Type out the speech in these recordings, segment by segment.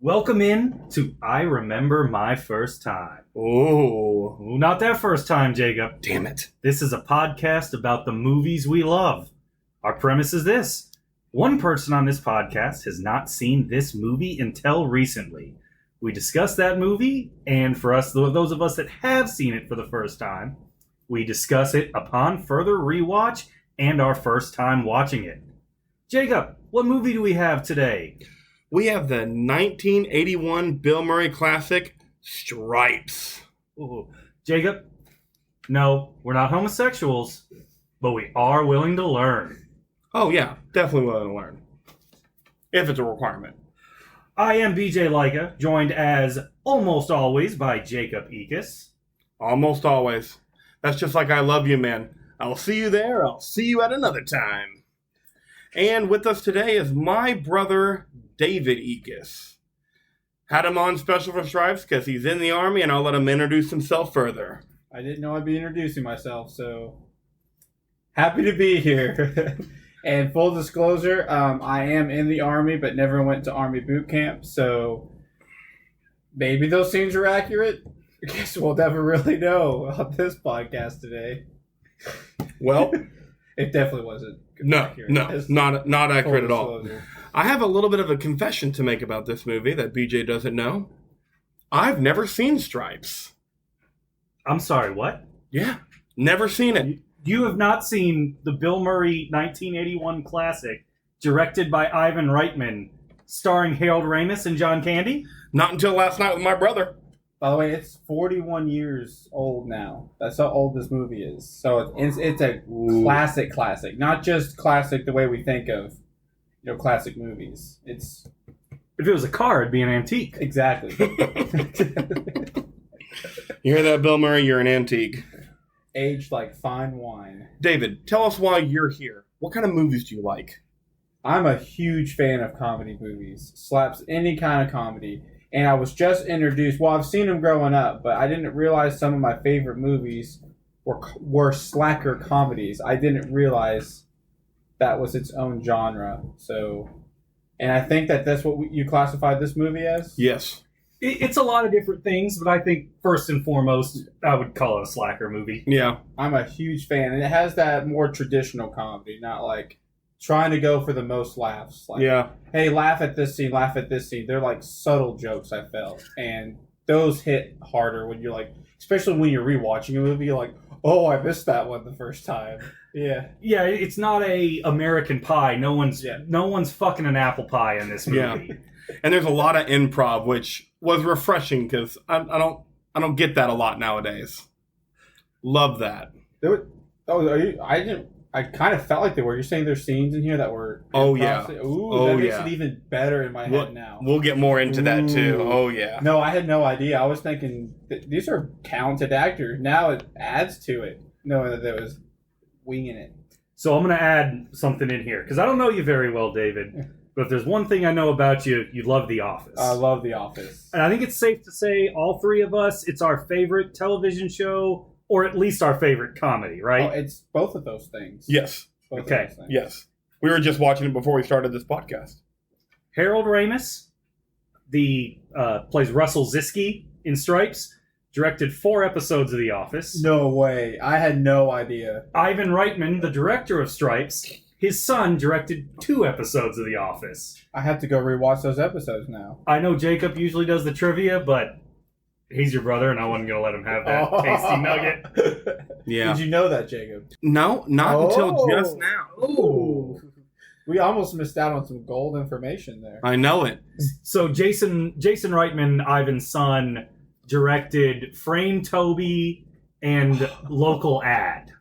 Welcome in to I Remember My First Time. Oh. Not that first time, Jacob. Damn it. This is a podcast about the movies we love. Our premise is this. One person on this podcast has not seen this movie until recently. We discuss that movie, and for us, those of us that have seen it for the first time, we discuss it upon further rewatch and our first time watching it. Jacob, what movie do we have today? We have the 1981 Bill Murray classic, Stripes. Ooh. Jacob, no, we're not homosexuals, but we are willing to learn. Oh, yeah. Definitely willing to learn. If it's a requirement. I am BJ Leica, joined as almost always by Jacob Eachus. Almost always. That's just like I love you, man. I'll see you there. I'll see you at another time. And with us today is my brother, David Eachus. Had him on special for Stripes because he's in the Army, and I'll let him introduce himself further. I didn't know I'd be introducing myself, so happy to be here. And full disclosure, I am in the Army, but never went to Army boot camp, so maybe those scenes are accurate. I guess we'll never really know on this podcast today. Well, it definitely wasn't. not accurate at all. Disclosure. I have a little bit of a confession to make about this movie that BJ doesn't know. I've never seen Stripes. I'm sorry, what? Yeah, never seen it. You have not seen the Bill Murray 1981 classic, directed by Ivan Reitman, starring Harold Ramis and John Candy? Not until last night with my brother. By the way, it's 41 years old now. That's how old this movie is. So it's a classic. Not just classic the way we think of, classic movies. It's If it was a car, it'd be an antique. exactly. You hear that, Bill Murray? You're an antique. Aged like fine wine. David, tell us why you're here. What kind of movies do you like? I'm a huge fan of comedy movies. Slaps any kind of comedy. And I was just introduced. Well, I've seen them growing up, but I didn't realize some of my favorite movies were slacker comedies. I didn't realize that was its own genre. So, and I think that's what you classified this movie as? Yes. It's a lot of different things, but I think first and foremost, I would call it a slacker movie. Yeah. I'm a huge fan. And it has that more traditional comedy, not like trying to go for the most laughs. Like, Yeah. hey, laugh at this scene, laugh at this scene. They're like subtle jokes, I felt. And those hit harder when you're like, especially when you're rewatching a movie, you're like, oh, I missed that one the first time. Yeah. Yeah, it's not a American Pie. No one's fucking an apple pie in this movie. Yeah. And there's a lot of improv, which was refreshing because I don't get that a lot nowadays. Love that. I kind of felt like they were. You're saying there's scenes in here that were... Oh, yeah. Ooh, Oh, that makes yeah. it even better in my head now. We'll get more into that too. Ooh. Oh, yeah. No, I had no idea. I was thinking, these are talented actors. Now it adds to it, knowing that there was winging it. So I'm going to add something in here, because I don't know you very well, David, but if there's one thing I know about you, you love The Office. I love The Office. And I think it's safe to say, all three of us, it's our favorite television show, or at least our favorite comedy, right? Oh, it's both of those things. Yes. Both of Okay. those things. Yes. We were just watching it before we started this podcast. Harold Ramis, plays Russell Ziske in Stripes, directed 4 episodes of The Office. No way. I had no idea. Ivan Reitman, the director of Stripes, his son directed 2 episodes of The Office. I have to go rewatch those episodes now. I know Jacob usually does the trivia, but he's your brother, and I wasn't going to let him have that tasty nugget. Yeah. Did you know that, Jacob? No, not until just now. Ooh. We almost missed out on some gold information there. I know it. So Jason Reitman, Ivan's son, directed Frame Toby and Local Ad.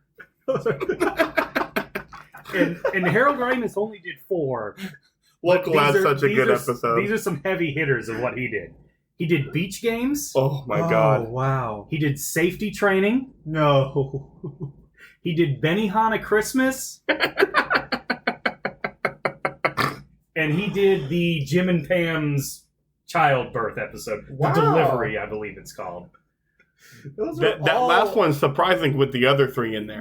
and Harold Ramis only did 4. Local Ad's such a good episode. These are some heavy hitters of what he did. He did Beach Games. Oh my God. Wow. He did Safety Training. No. He did Benihana Christmas. And he did the Jim and Pam's childbirth episode. Wow. The Delivery, I believe it's called. That last one's surprising with the other 3 in there.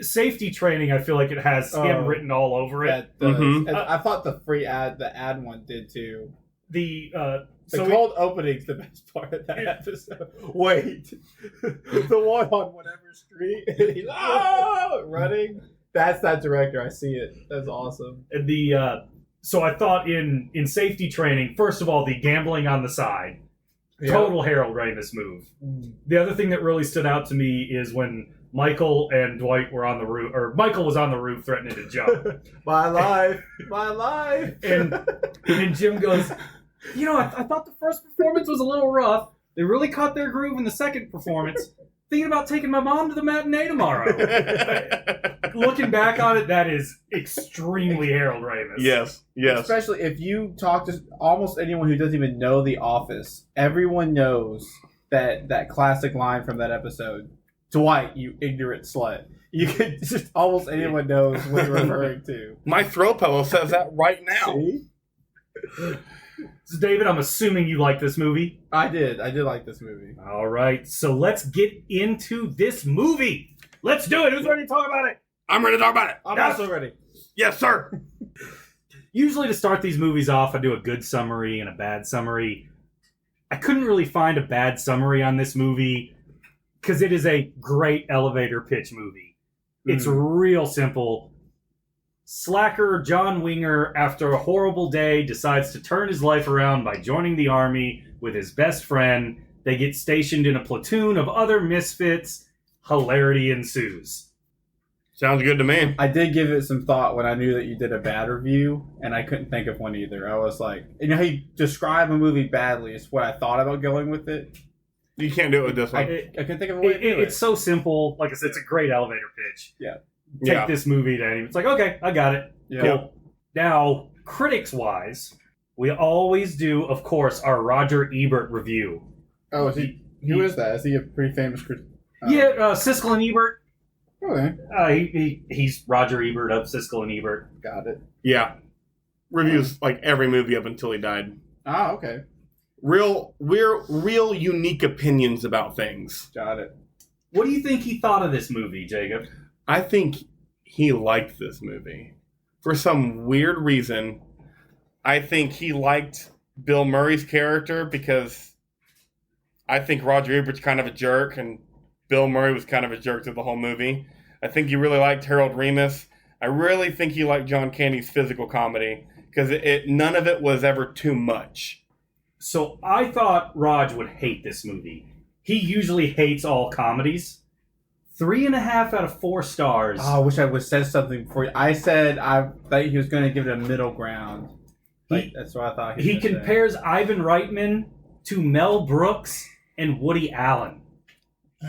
Safety Training, I feel like it has him written all over it. That does. Mhm. And I thought the ad one did too. The The cold opening's the best part of that episode. Wait. The one on whatever street. He's running. That's that director. I see it. That's awesome. And so I thought in safety training, first of all, the gambling on the side. Yep. Total Harold Ramis move. The other thing that really stood out to me is when Michael and Dwight were on the roof, or Michael was on the roof threatening to jump. My life. And Jim goes, I thought the first performance was a little rough. They really caught their groove in the second performance. Thinking about taking my mom to the matinee tomorrow. Looking back on it, that is extremely Harold Ramis. Yes. Especially if you talk to almost anyone who doesn't even know The Office, everyone knows that classic line from that episode. Dwight, you ignorant slut. You could just almost anyone knows what you're referring to. My throw pillow says that right now. See? So David, I'm assuming you like this movie. I did like this movie. All right, so let's get into this movie. Let's do it. Who's ready to talk about it? I'm ready to talk about it. I'm also ready. Yes, sir. Usually to start these movies off, I do a good summary and a bad summary. I couldn't really find a bad summary on this movie because it is a great elevator pitch movie. It's real simple. Slacker John Winger, after a horrible day, decides to turn his life around by joining the army with his best friend. They get stationed in a platoon of other misfits. Hilarity ensues. Sounds good to me. I did give it some thought when I knew that you did a bad review, and I couldn't think of one either. I was like, how you describe a movie badly is what I thought about going with it. You can't do it with this one. I couldn't think of a way to do it. It's so simple. Like I said, it's a great elevator pitch. Yeah. Take this movie to anyone. It's like, okay, I got it. Yeah. Cool. Now, critics-wise, we always do, of course, our Roger Ebert review. Oh, is he? Who is that? Is he a pretty famous critic? Siskel and Ebert. Okay. He's Roger Ebert of Siskel and Ebert. Got it. Yeah. Reviews like every movie up until he died. Ah, okay. Real unique opinions about things. Got it. What do you think he thought of this movie, Jacob? I think he liked this movie. For some weird reason, I think he liked Bill Murray's character because I think Roger Ebert's kind of a jerk and Bill Murray was kind of a jerk through the whole movie. I think he really liked Harold Ramis. I really think he liked John Candy's physical comedy because none of it was ever too much. So I thought Raj would hate this movie. He usually hates all comedies. 3.5 out of 4 stars. Oh, I wish I would have said something before you. I said I thought he was going to give it a middle ground. That's what I thought he compares Ivan Reitman to Mel Brooks and Woody Allen.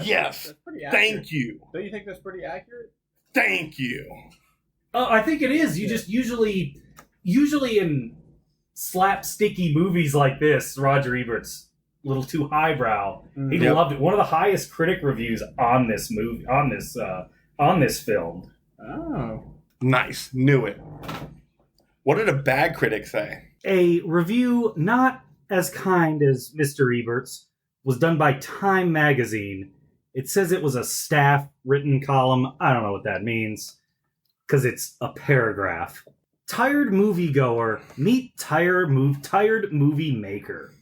Yes. That's pretty accurate. Thank you. Don't you think that's pretty accurate? Thank you. I think it is. You just usually in slapsticky movies like this, Roger Ebert's a little too highbrow. He loved it. One of the highest critic reviews on this movie, on this film. Oh, nice. Knew it. What did a bad critic say? A review not as kind as Mr. Ebert's was done by Time Magazine. It says it was a staff-written column. I don't know what that means, because it's a paragraph. Tired moviegoer, meet tired movie maker.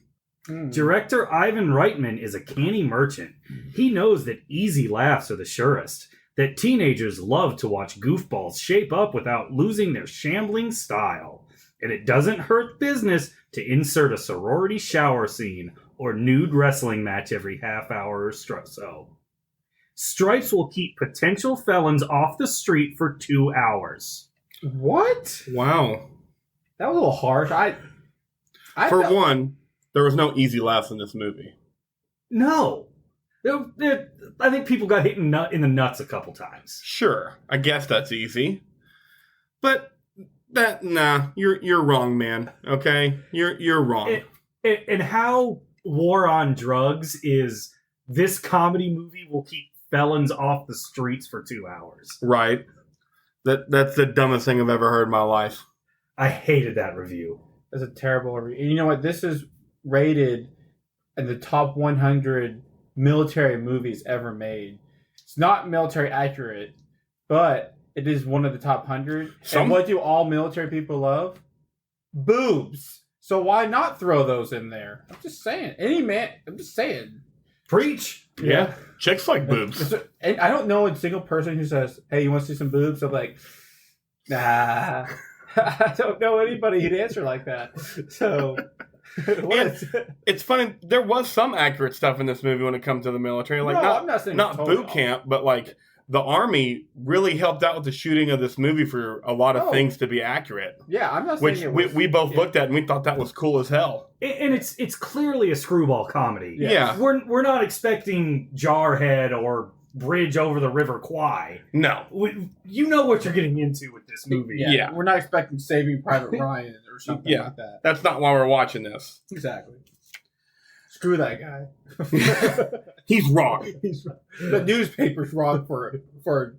Director Ivan Reitman is a canny merchant. He knows that easy laughs are the surest, that teenagers love to watch goofballs shape up without losing their shambling style, and it doesn't hurt business to insert a sorority shower scene or nude wrestling match every half hour or so. Stripes will keep potential felons off the street for 2 hours. What? Wow. That was a little harsh. One, there was no easy laughs in this movie. No. I think people got hit in the nuts a couple times. Sure. I guess that's easy. But you're wrong, man. Okay? You're wrong. And how War on Drugs is this comedy movie will keep felons off the streets for 2 hours. Right. That's the dumbest thing I've ever heard in my life. I hated that review. That's a terrible review. And you know what? This is rated in the top 100 military movies ever made. It's not military accurate, but it is one of the top 100. And what do all military people love? Boobs. So why not throw those in there? I'm just saying. I'm just saying. Preach. Yeah. Chicks like boobs. And I don't know a single person who says, "Hey, you want to see some boobs?" I'm like, nah. I don't know anybody who'd answer like that. So, it's funny. There was some accurate stuff in this movie when it comes to the military. Like, I'm not saying not totally boot camp, but like the Army really helped out with the shooting of this movie for a lot of things to be accurate. Yeah, I'm not saying which it was, we both looked at and we thought that was cool as hell. And it's clearly a screwball comedy. Yeah. We're not expecting Jarhead or Bridge over the River Kwai. No. You know what you're getting into with this movie. Yeah. We're not expecting Saving Private Ryan or something like that. That's not why we're watching this. Exactly. Screw that guy. He's wrong. The newspaper's wrong for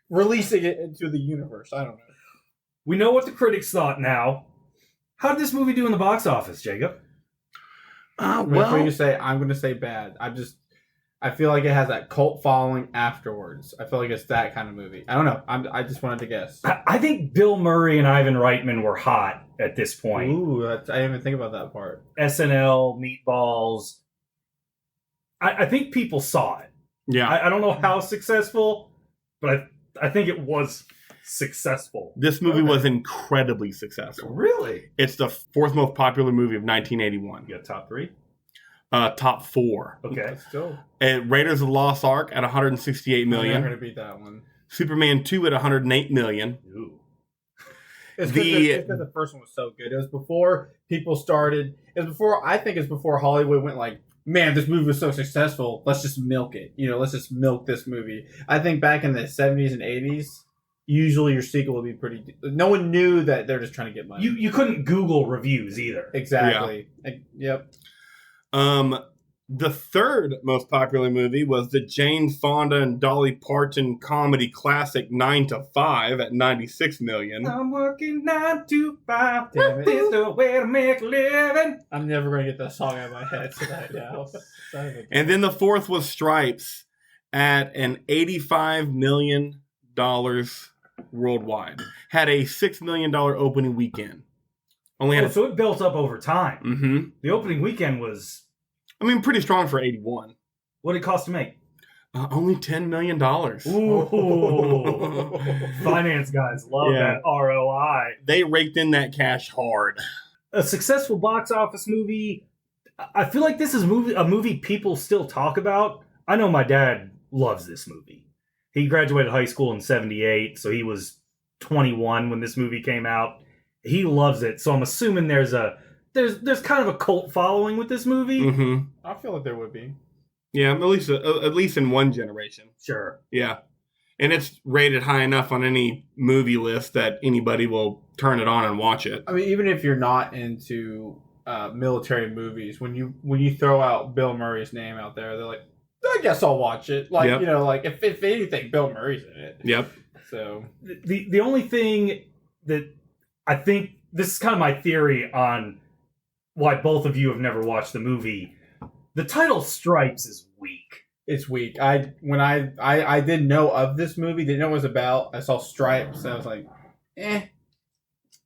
releasing it into the universe. I don't know. We know what the critics thought now. How did this movie do in the box office, Jacob? Before you say, I'm going to say bad. I feel like it has that cult following afterwards. I feel like it's that kind of movie. I don't know. I just wanted to guess. I think Bill Murray and Ivan Reitman were hot at this point. Ooh, I didn't even think about that part. SNL, Meatballs. I think people saw it. Yeah. I don't know how successful, but I think it was successful. This movie was incredibly successful. Really? It's the fourth most popular movie of 1981. You got top 3? Top 4. Okay. Still. Raiders of the Lost Ark at 168 million. I'm going to beat that one. Superman 2 at 108 million. Ooh. It's because the first one was so good. It was before people started. I think it's before Hollywood went like, man, this movie was so successful. Let's just milk it. Let's just milk this movie. I think back in the 70s and 80s, usually your sequel would be pretty. No one knew that they're just trying to get money. You couldn't Google reviews either. Exactly. Yep. The third most popular movie was the Jane Fonda and Dolly Parton comedy classic 9 to 5 at 96 million. I'm working 9 to 5. Damn it. This is the way to make a living. I'm never going to get that song out of my head tonight now. And then the fourth was Stripes at an $85 million worldwide. Had a $6 million opening weekend. So it built up over time. Mm-hmm. The opening weekend was... pretty strong for 81. What did it cost to make? Only $10 million. Ooh. Finance guys love that ROI. They raked in that cash hard. A successful box office movie. I feel like this is a movie people still talk about. I know my dad loves this movie. He graduated high school in 78, so he was 21 when this movie came out. He loves it, so I'm assuming there's kind of a cult following with this movie. Mm-hmm. I feel like there would be. Yeah, at least in one generation. Sure. Yeah. And it's rated high enough on any movie list that anybody will turn it on and watch it. Even if you're not into military movies, when you throw out Bill Murray's name out there, they're like, I guess I'll watch it. If anything, Bill Murray's in it. Yep. So the only thing that I think, this is kind of my theory on why both of you have never watched the movie. The title Stripes is weak. It's weak. I didn't know of this movie, didn't know what it was about. I saw Stripes, and I was like, eh.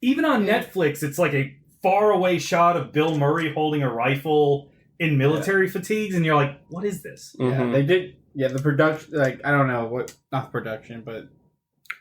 Even on Netflix, it's like a faraway shot of Bill Murray holding a rifle in military fatigues, and you're like, what is this? Mm-hmm. Yeah, they did. Yeah, the production, I don't know not the production, but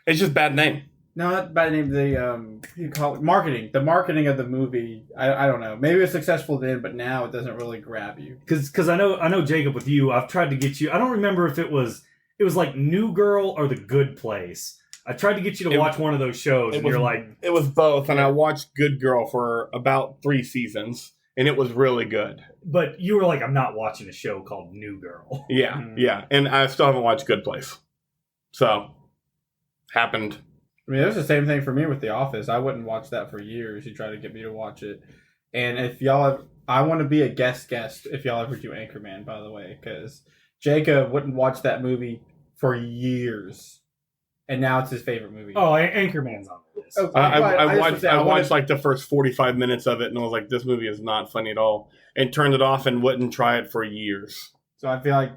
it's just bad name. No, not bad name. What do you call it? Marketing. The marketing of the movie. I don't know. Maybe it was successful then, but now it doesn't really grab you. Because I know Jacob, with you, I've tried to get you. I don't remember if it was like New Girl or The Good Place. I tried to get you to watch one of those shows, and you're like, it was both. And I watched Good Girl for about 3 seasons, and it was really good. But you were like, I'm not watching a show called New Girl. Yeah, yeah. And I still haven't watched Good Place. So, happened. It was the same thing for me with The Office. I wouldn't watch that for years. You tried to get me to watch it. And if y'all I want to be a guest if y'all ever do Anchorman, by the way, because Jacob wouldn't watch that movie for years. And now it's his favorite movie. Oh, Anchorman's on the list. Okay, I watched like the first 45 minutes of it, and I was like, this movie is not funny at all. And turned it off and wouldn't try it for years. So I feel like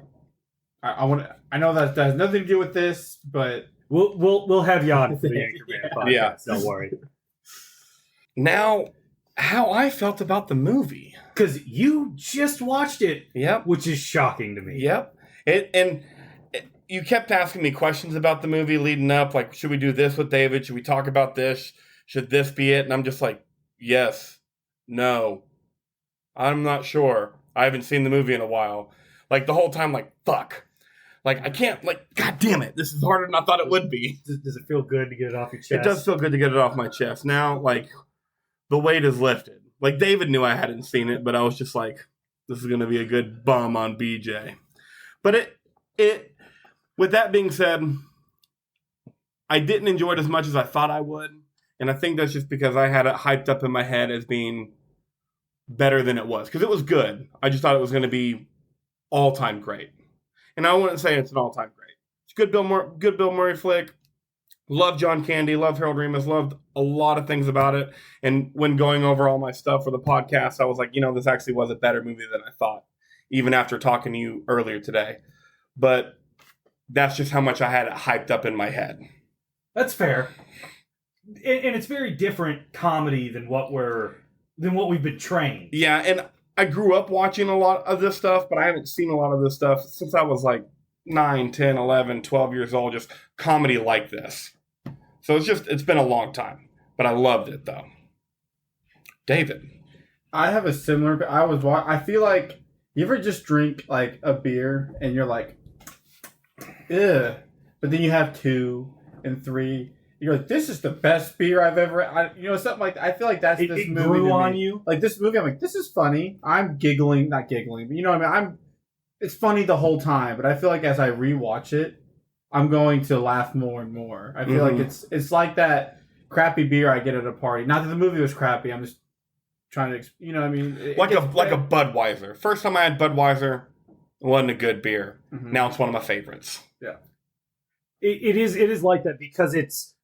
I know that has nothing to do with this, but We'll have you on for the Anchorman podcast. Yeah. Don't worry. Now, how I felt about the movie. Because you just watched it, Yep. which is shocking to me. Yep. You kept asking me questions about the movie leading up, like, should we do this with David? Should we talk about this? Should this be it? And I'm just like, yes, no, I'm not sure. I haven't seen the movie in a while. Like, the whole time, like, fuck. Like, I can't, like, God damn it, this is harder than I thought it would be. Does it feel good to get it off your chest? It does feel good to get it off my chest. Now, like, the weight is lifted. Like, David knew I hadn't seen it, but I was just like, this is going to be a good bum on BJ. But with that being said, I didn't enjoy it as much as I thought I would. And I think that's just because I had it hyped up in my head as being better than it was. Because it was good. I just thought it was going to be all-time great. And I wouldn't say it's an all-time great. It's good Bill Murray flick. Love John Candy. Love Harold Ramis. Loved a lot of things about it. And when going over all my stuff for the podcast, I was like, this actually was a better movie than I thought. Even after talking to you earlier today. But that's just how much I had it hyped up in my head. That's fair. And it's very different comedy than what we've been trained. Yeah, and I grew up watching a lot of this stuff, but I haven't seen a lot of this stuff since I was like 9, 10, 11, 12 years old, just comedy like this. So it's been a long time, but I loved it though. David. I have a similar, I feel like, you ever just drink like a beer and you're like, ugh, but then you have 2 and 3, you're like, this is the best beer I've ever. Something like that. I feel like that's this it movie. Grew to on me. you. Like this movie, I'm like, this is funny. I'm giggling, not giggling, but you know what I mean. It's funny the whole time, but I feel like as I rewatch it, I'm going to laugh more and more. I feel like it's like that crappy beer I get at a party. Not that the movie was crappy. I'm just trying to, what I mean. Like a Budweiser. First time I had Budweiser, it wasn't a good beer. Mm-hmm. Now it's one of my favorites. Yeah, it is like that because it's.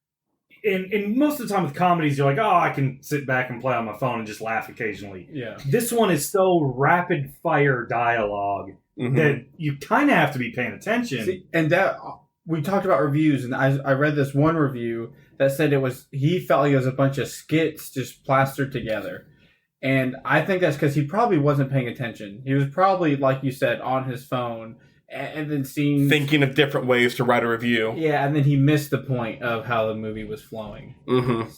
And most of the time with comedies, you're like, oh, I can sit back and play on my phone and just laugh occasionally. Yeah. This one is so rapid fire dialogue that you kind of have to be paying attention. See, and that we talked about reviews, and I read this one review that said he felt like it was a bunch of skits just plastered together. And I think that's because he probably wasn't paying attention. He was probably, like you said, on his phone. And then thinking of different ways to write a review. Yeah, and then he missed the point of how the movie was flowing. Mm-hmm.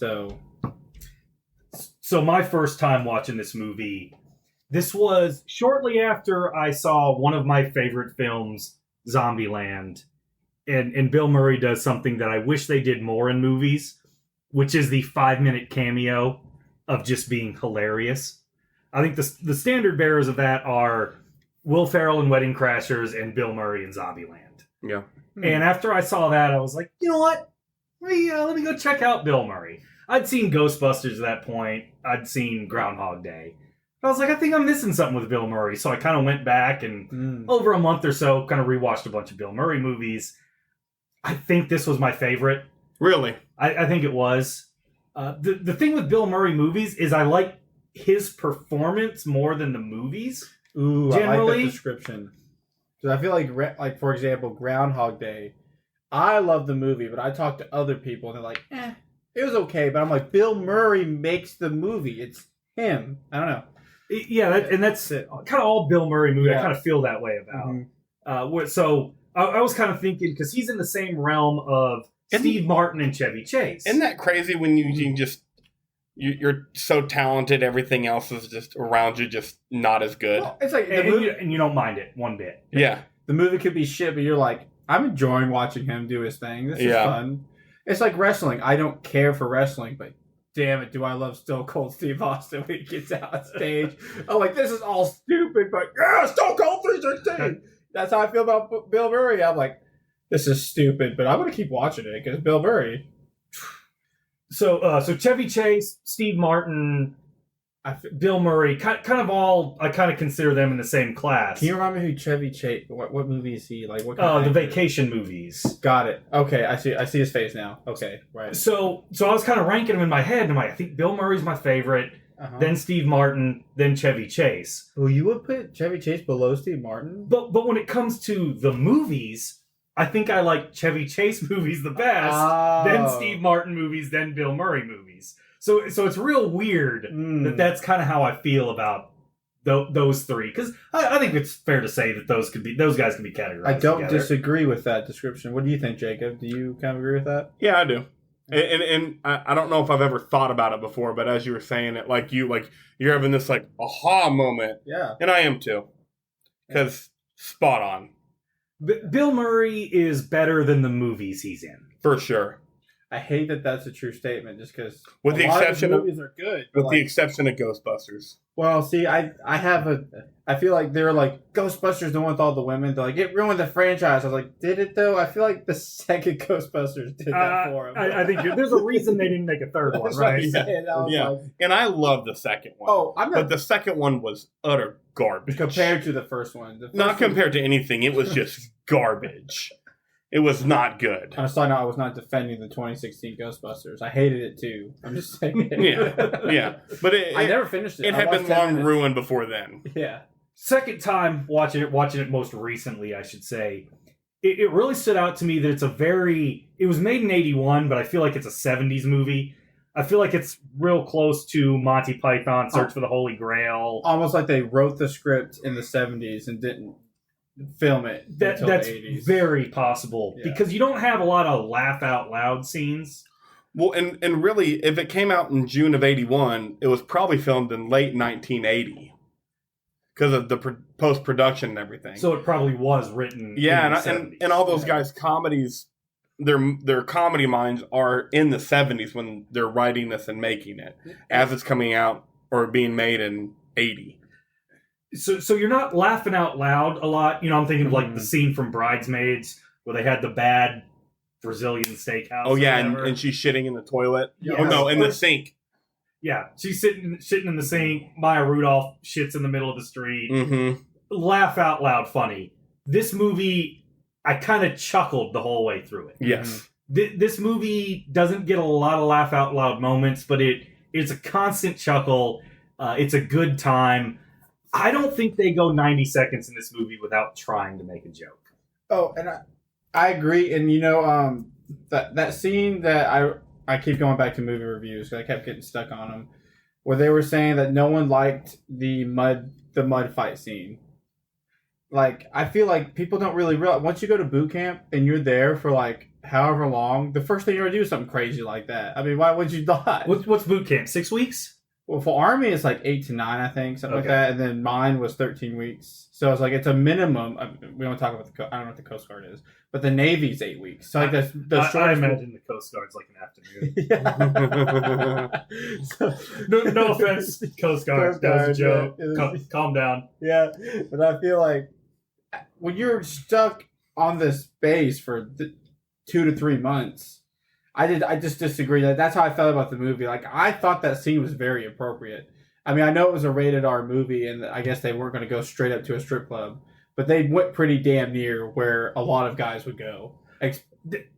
So my first time watching this movie, this was shortly after I saw one of my favorite films, Zombieland. And Bill Murray does something that I wish they did more in movies, which is the 5-minute cameo of just being hilarious. I think the standard bearers of that are Will Ferrell in Wedding Crashers and Bill Murray in Zombieland. Yeah. And after I saw that, I was like, you know what? Let me go check out Bill Murray. I'd seen Ghostbusters at that point. I'd seen Groundhog Day. I was like, I think I'm missing something with Bill Murray. So I kind of went back and over a month or so kind of rewatched a bunch of Bill Murray movies. I think this was my favorite. Really? I think it was. The thing with Bill Murray movies is I like his performance more than the movies. Ooh, generally. I like that description. Because I feel like for example, Groundhog Day. I love the movie, but I talk to other people and they're like, it was okay. But I'm like, Bill Murray makes the movie. It's him. I don't know. Yeah, that's kind of all Bill Murray movies. Yeah. I kind of feel that way about. Mm-hmm. So I was kind of thinking, because he's in the same realm of Steve Martin and Chevy Chase. Isn't that crazy when you just... You're so talented, everything else is just around you, just not as good. Well, it's like and you don't mind it one bit. Yeah. The movie could be shit, but you're like, I'm enjoying watching him do his thing. This is fun. It's like wrestling. I don't care for wrestling, but damn it, do I love Stone Cold Steve Austin when he gets out on stage. I'm like, this is all stupid, but yeah, Stone Cold 316. That's how I feel about Bill Murray. I'm like, this is stupid, but I'm going to keep watching it because Bill Murray. So Chevy Chase, Steve Martin, Bill Murray, kind of all, I kind of consider them in the same class. Can you remind me who Chevy Chase? What movie is he like? What the vacation movies. Got it. Okay, I see his face now. Okay, right. So I was kind of ranking them in my head, and I'm like, I think Bill Murray's my favorite. Then Steve Martin, then Chevy Chase. Well, you would put Chevy Chase below Steve Martin? But when it comes to the movies, I think I like Chevy Chase movies the best, then Steve Martin movies, then Bill Murray movies. So it's real weird that's kind of how I feel about those three, because I think it's fair to say that those guys can be categorized. I don't together. disagree with that description. What do you think, Jacob? Do you kind of agree with that? Yeah, I do. And I don't know if I've ever thought about it before, but as you were saying it, you're having this aha moment. Yeah. And I am too. Because spot on. Bill Murray is better than the movies he's in. For sure. I hate that that's a true statement, just because With the exception of movies are good. With the exception of Ghostbusters. Well, see, I feel like they're like Ghostbusters, the one with all the women. They're like, it ruined the franchise. I was like, did it though? I feel like the second Ghostbusters did that for him. I think there's a reason they didn't make a third one, right? Yeah. And I love the second one. Oh, but the second one was utter garbage compared to the first one. Not compared to anything. It was just garbage. It was not good. On a side note, I was not defending the 2016 Ghostbusters. I hated it too. I'm just saying. Yeah. But I never finished it. It had been long ruined before then. Yeah. Second time watching it most recently, I should say. It really stood out to me that it was made in 81, but I feel like it's a 70s movie. I feel like it's real close to Monty Python, Search for the Holy Grail. Almost like they wrote the script in the 70s and didn't film it until that's the 80s. Very possible, because you don't have a lot of laugh out loud scenes. Well, and really, if it came out in June of 81, it was probably filmed in late 1980 because of the post-production and everything. So it probably was written and all those guys' comedies, their comedy minds are in the 70s when they're writing this and making it, as it's coming out or being made in 80. So you're not laughing out loud a lot. You know, I'm thinking of the scene from Bridesmaids where they had the bad Brazilian steakhouse. Oh yeah, and she's shitting in the toilet. Yeah. Oh no, in the sink. Yeah, she's shitting in the sink. Maya Rudolph shits in the middle of the street. Mm-hmm. Laugh out loud funny. This movie, I kind of chuckled the whole way through it. Yes. This movie doesn't get a lot of laugh out loud moments, but it's a constant chuckle. It's a good time. I don't think they go 90 seconds in this movie without trying to make a joke. Oh, and I agree. And that scene that I keep going back to movie reviews because I kept getting stuck on them, where they were saying that no one liked the mud fight scene. Like, I feel like people don't really realize once you go to boot camp and you're there for however long, the first thing you're gonna do is something crazy like that. I mean, why would you not? What's boot camp? 6 weeks? Well, for Army, it's 8 to 9, I think, something like that. And then mine was 13 weeks. So it's it's a minimum. We don't talk about I don't know what the Coast Guard is, but the Navy's 8 weeks. So I imagine the Coast Guard's an afternoon. Yeah. no offense, Coast Guard. That was a joke. Yeah. Calm down. Yeah, but I feel like when you're stuck on this base for 2 to 3 months. I just disagree. That's how I felt about the movie. I thought that scene was very appropriate. I mean, I know it was a rated R movie, and I guess they weren't going to go straight up to a strip club, but they went pretty damn near where a lot of guys would go.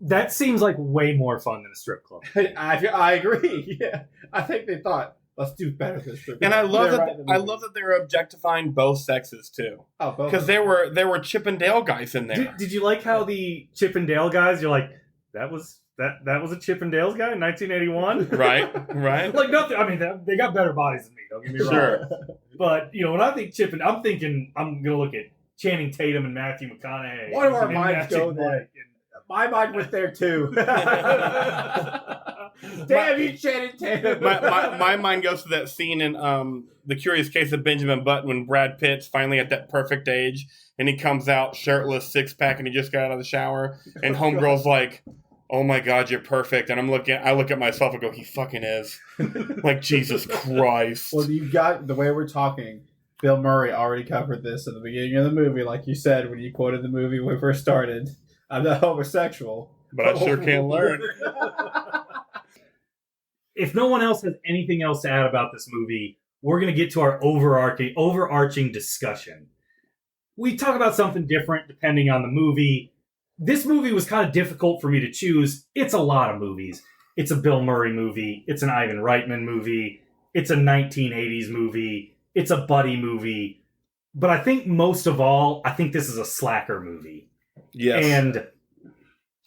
That seems like way more fun than a strip club. I agree. Yeah, I think they thought, let's do better than strip club. And I love that they're objectifying both sexes too. Oh, both. Because there were Chip and Dale guys in there. Did you like how the Chip and Dale guys? You're like, that was a Chip and Dale's guy in 1981, right. Nothing. I mean, they got better bodies than me. Don't get me wrong. Sure. But when I think Chip and I'm thinking I'm gonna look at Channing Tatum and Matthew McConaughey. One of our minds go there. My mind went there too. Damn you, Channing Tatum. my mind goes to that scene in The Curious Case of Benjamin Button when Brad Pitt's finally at that perfect age and he comes out shirtless, 6-pack, and he just got out of the shower, and homegirl's like, oh my God, you're perfect. And I look at myself and go, he fucking is. Jesus Christ. Well, you got the way we're talking. Bill Murray already covered this at the beginning of the movie, like you said when you quoted the movie when we first started. I'm not homosexual, but I sure can learn. If no one else has anything else to add about this movie, we're going to get to our overarching discussion. We talk about something different depending on the movie. This movie was kind of difficult for me to choose. It's a lot of movies. It's a Bill Murray movie. It's an Ivan Reitman movie. It's a 1980s movie. It's a buddy movie. But I think most of all, I think this is a slacker movie. Yes. And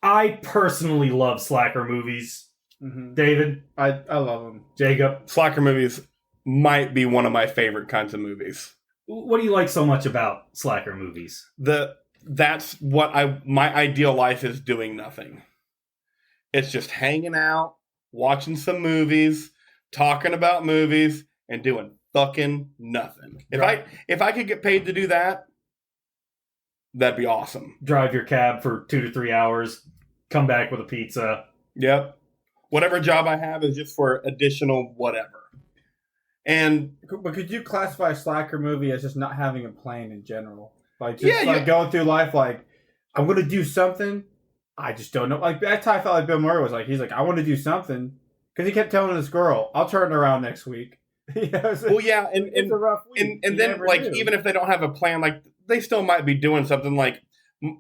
I personally love slacker movies. Mm-hmm. David? I love them. Jacob? Slacker movies might be one of my favorite kinds of movies. What do you like so much about slacker movies? That's what my ideal life is, doing nothing. It's just hanging out, watching some movies, talking about movies, and doing fucking nothing. If I could get paid to do that, that'd be awesome. Drive your cab for 2 to 3 hours, come back with a pizza. Yep. Whatever job I have is just for additional whatever. But could you classify a slacker movie as just not having a plan in general? Like just going through life like, I'm going to do something, I just don't know. Like that's how I felt like Bill Murray was like. He's like, I want to do something. Because he kept telling this girl, I'll turn around next week. Well, yeah, it's a rough week. And then like knew. Even if they don't have a plan, like they still might be doing something. Like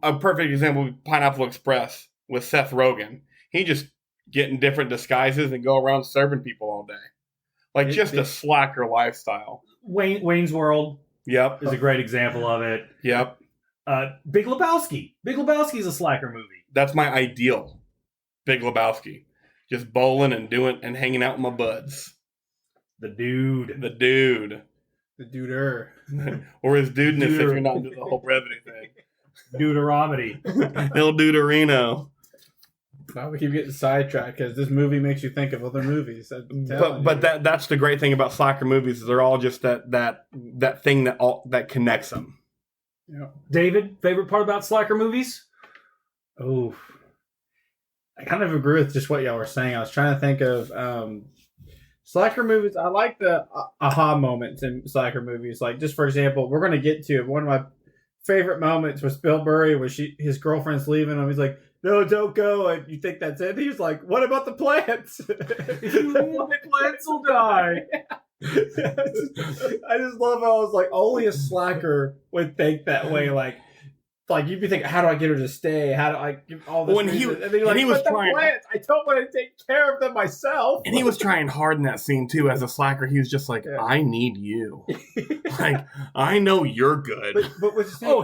a perfect example would be Pineapple Express with Seth Rogen. He just get in different disguises and go around serving people all day. Like just a slacker lifestyle. Wayne's World. Yep. Is a great example of it. Yep. Big Lebowski. Big Lebowski is a slacker movie. That's my ideal. Big Lebowski. Just bowling and hanging out with my buds. The dude. The duder. Or his dudeness if you're not into the whole brevity thing. Deuteronomy. El Duderino. Now we keep getting sidetracked because this movie makes you think of other movies. But that's the great thing about slacker movies is they're all just that thing that connects them. Yeah. David, favorite part about slacker movies? Oh, I kind of agree with just what y'all were saying. I was trying to think of slacker movies. I like the aha moments in slacker movies. Like just for example, we're going to get to one of my favorite moments was Bill Murray when his girlfriend's leaving him. He's like, no, don't go. And you think that's it? He's like, what about the plants? If you leave, the plants will die. I just love how I was like, only a slacker would think that way. Like you'd be thinking, how do I get her to stay? How do I give all this? And he was trying. Plants, I don't want to take care of them myself. And he was trying hard in that scene too. As a slacker, he was just like, I need you. Like I know you're good. But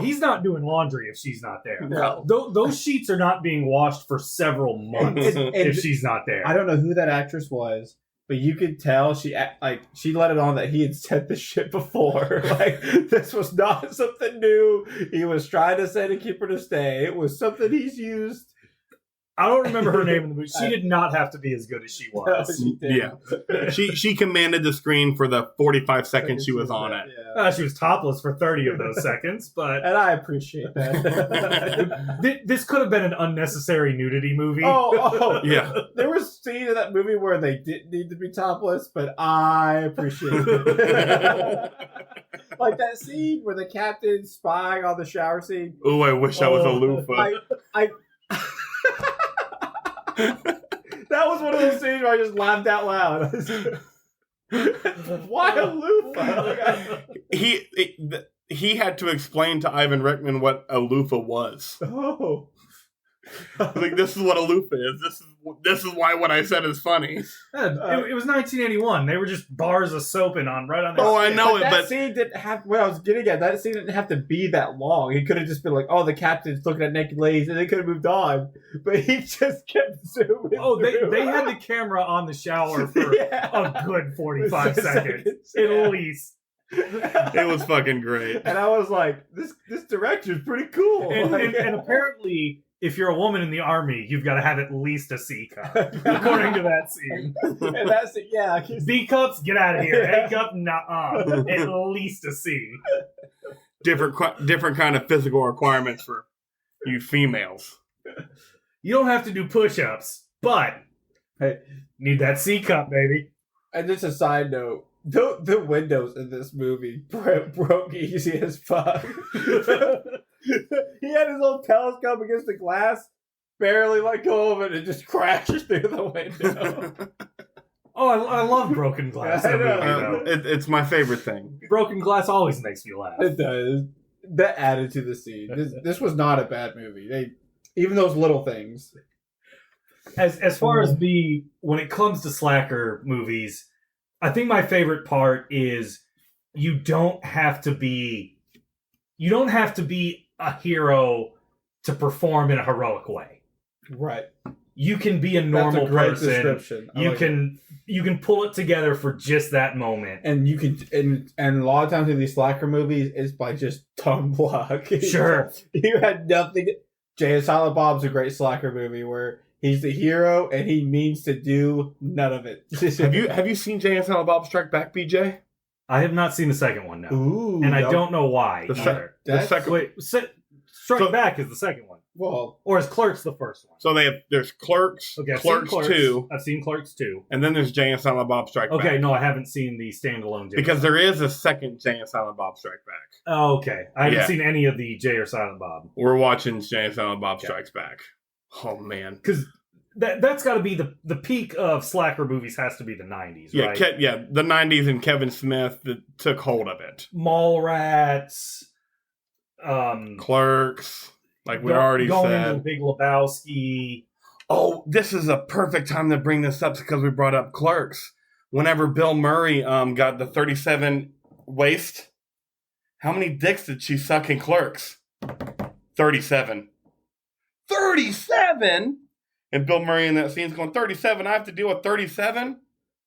he's not doing laundry if she's not there. No. Those sheets are not being washed for several months if she's not there. I don't know who that actress was. But you could tell she let it on that he had said this shit before. Like this was not something new. He was trying to say to keep her to stay. It was something he's used. I don't remember her name in the movie. She did not have to be as good as she was. No, yeah, she commanded the screen for the 45 seconds she was on it. Yeah. She was topless for 30 of those seconds, but and I appreciate that. This could have been an unnecessary nudity movie. Oh, yeah. There was a scene in that movie where they didn't need to be topless, but I appreciate it. Like that scene where the captain's spying on the shower scene. Oh, I wish I was a loofah. That was one of those scenes where I just laughed out loud. Why a loofah? He had to explain to Ivan Reitman what a loofah was. Oh. Like, this is what a loofah is. This is why what I said is funny. It was 1981. They were just bars of soaping on right on there. Oh, I know but that scene didn't have. What I was getting at, that scene didn't have to be that long. He could have just been like, "Oh, the captain's looking at naked ladies," and they could have moved on. But he just kept zooming. Oh, they had the camera on the shower for a good 45 seconds at least. It was fucking great. And I was like, "This director's pretty cool." And apparently, if you're a woman in the army, you've got to have at least a C cup, according to that scene. And that's it, yeah. B cups, get out of here. A cup, nah. At least a C. Different kind of physical requirements for you females. You don't have to do push-ups, but need that C cup, baby. And just a side note. The windows in this movie broke easy as fuck. He had his old telescope against the glass, barely let go of it, and just crashed through the window. Oh, I love broken glass. I know. It's my favorite thing. Broken glass always makes me laugh. It does. That added to the scene. This was not a bad movie. Even those little things. As far as when it comes to slacker movies, I think my favorite part is you don't have to be a hero to perform in a heroic way. Right. you can be a normal That's a great person. description. I like it. You can pull it together for just that moment. And you can, and a lot of times in these slacker movies, it's by just tongue block. Sure. You had nothing. Jay and Silent Bob's a great slacker movie where he's the hero and he means to do none of it. Have you seen Jay and Silent Bob Strike Back, BJ? I have not seen the second one now. Ooh, and I don't know why The either. second. Wait, Strike Back is the second one. Well, Or is Clerks the first one? So there's Clerks, Okay, I've seen Clerks 2, I've seen Clerks 2. and then there's Jay and Silent Bob Strike Back. Okay, no, I haven't seen the standalone. Because there is a second Jay and Silent Bob Strike Back. Oh, okay. I haven't Yeah. seen any of the Jay or Silent Bob. We're watching Jay and Silent Bob Okay. Strikes Back. Oh, man. Because that's got to be the peak of slacker movies has to be the 90s, Yeah, right? the 90s and Kevin Smith that took hold of it. Mallrats. Clerks, like we already going said. into Big Lebowski. Oh, this is a perfect time to bring this up because we brought up Clerks. Whenever Bill Murray got the 37 waist, how many dicks did she suck in Clerks? 37. 37? And Bill Murray in that scene is going, 37? I have to deal with 37?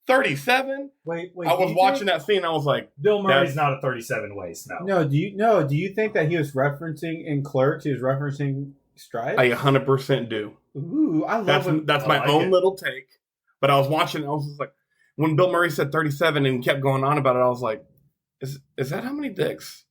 37? wait. I was watching that scene. I was like, Bill Murray's not a 37 waist, no. No, do you think that he was referencing in Clerks? He was referencing Stripes. I 100% do. Ooh, I love when That's I my like own it. little take. But I was watching. I was just like, when Bill Murray said 37 and kept going on about it, I was like, is that how many dicks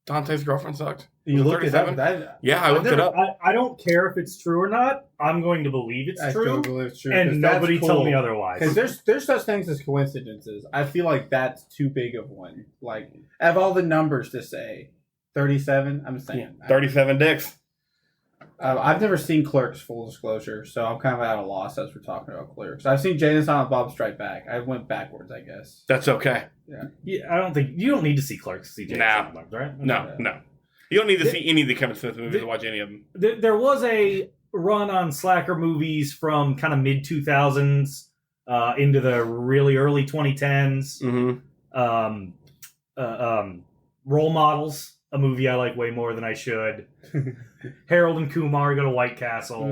Dante's girlfriend sucked? you looked it up. 37? That, Yeah, I looked it up. I don't care if it's true or not. I'm going to believe it's I true. still believe it's true. 'cause And that's nobody cool. tell me otherwise. Because there's such things as coincidences. I feel like that's too big of one. Like, I have all the numbers to say. 37, I'm saying. 37 dicks. I've never seen Clerks, full disclosure, so I'm kind of at a loss as we're talking about Clerks. I've seen Jay and Silent Bob Strike Back. I went backwards, I guess. That's okay. Yeah, I don't think you don't need to see Clerks to see Jay and Nah. Silent Bob, right? No. You don't need to see any of the Kevin Smith movies to watch any of them. There was a run on slacker movies from kind of mid 2000s into the really early 2010s. Mm-hmm. Role Models, a movie I like way more than I should. Harold and Kumar go to White Castle.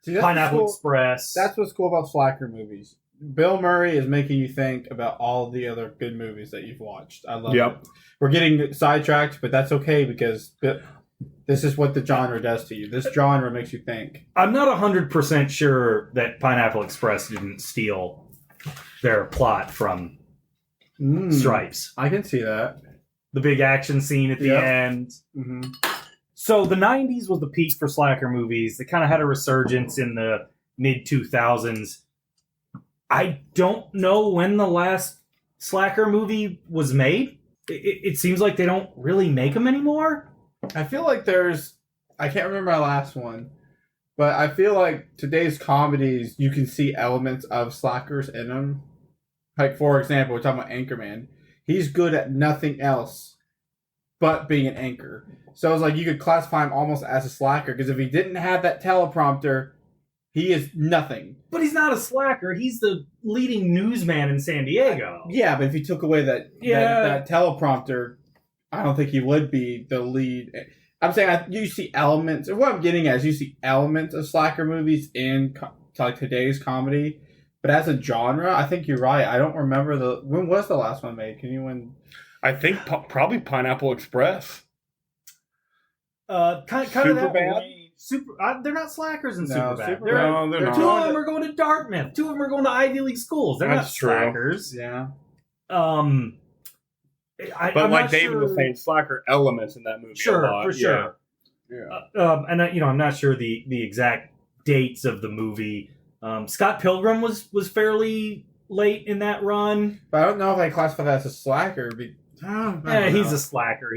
See, that's Pineapple what's cool. Express. That's what's cool about slacker movies. Bill Murray is making you think about all the other good movies that you've watched. I love it. We're getting sidetracked, but that's okay because this is what the genre does to you. This genre makes you think. I'm not 100% sure that Pineapple Express didn't steal their plot from Stripes. I can see that. The big action scene at the end. Mm-hmm. So the 90s was the peak for slacker movies. They kind of had a resurgence in the mid 2000s. I don't know when the last slacker movie was made. It seems like they don't really make them anymore. I feel like I can't remember my last one, but I feel like today's comedies, you can see elements of slackers in them. Like, for example, we're talking about Anchorman. He's good at nothing else but being an anchor. So it's like you could classify him almost as a slacker, because if he didn't have that teleprompter, he is nothing. But he's not a slacker. He's the leading newsman in San Diego. Yeah, but if you took away that teleprompter, I don't think he would be the lead. I'm saying you see elements. What I'm getting at is you see elements of slacker movies in like today's comedy. But as a genre, I think you're right. I don't remember when was the last one made? Can anyone? I think probably Pineapple Express. Kind of that Superbad? way. They're not slackers in No, Superbad. No, they're Two of not. them are going to Dartmouth. Two of them are going to Ivy League schools. They're That's not true. slackers. Yeah. I'm But like not David sure. was saying, slacker elements in that movie. Sure, a lot. for sure. Yeah. And I'm not sure the exact dates of the movie. Scott Pilgrim was fairly late in that run. But I don't know if I classify that as a slacker. He's a slacker.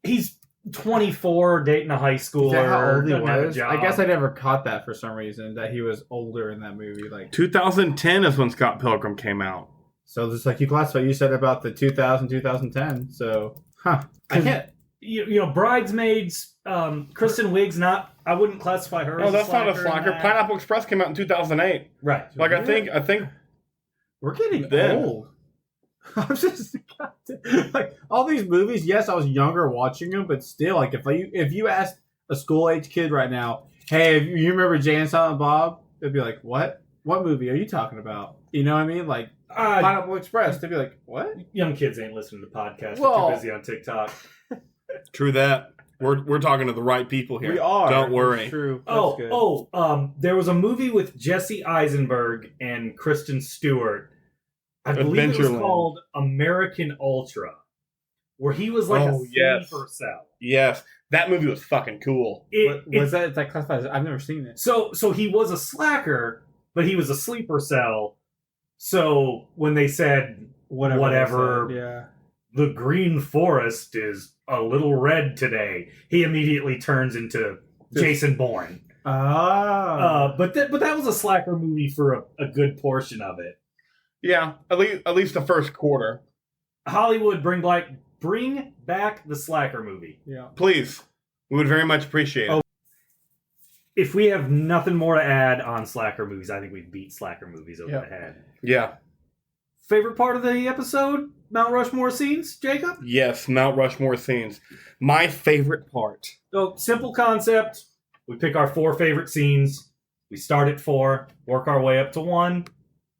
He's 24, dating a high schooler. Is that how old he doesn't have a was? job. I guess I never caught that for some reason, that he was older in that movie. Like, 2010 is when Scott Pilgrim came out. so just like you classify, you said about the 2010. So, I can't. You know, Bridesmaids, Kristen Wiig's I wouldn't classify her No, as that's a not a slacker. in slacker. that. Pineapple Express came out in 2008. Right. Like I think We're getting Then. old. I'm just like all these movies. Yes, I was younger watching them, but still, like if you asked a school age kid right now, hey, you remember Jay and Silent Bob? they'd be like, "What? What movie are you talking about?" You know what I mean? Like Pineapple Express. They'd be like, "What?" Young kids ain't listening to podcasts. Well- They're too busy on TikTok. True that. We're talking to the right people here. We are. Don't worry. That's true. That's good. There was a movie with Jesse Eisenberg and Kristen Stewart. I believe it was Adventureland. called American Ultra, where he was like a sleeper cell. Yes, that movie was fucking cool. Was that classified? I've never seen it. So he was a slacker, but he was a sleeper cell. So when they said whatever they said, yeah. the green forest is a little red today, he immediately turns into Jason Bourne. But that was a slacker movie for a good portion of it. Yeah, at least the first quarter. Hollywood, bring back the slacker movie. Yeah. Please. We would very much appreciate it. If we have nothing more to add on slacker movies, I think we beat slacker movies over the head. Yeah. Favorite part of the episode? Mount Rushmore scenes, Jacob? Yes, Mount Rushmore scenes. My favorite part. So, simple concept. We pick our 4 favorite scenes. We start at 4, work our way up to 1,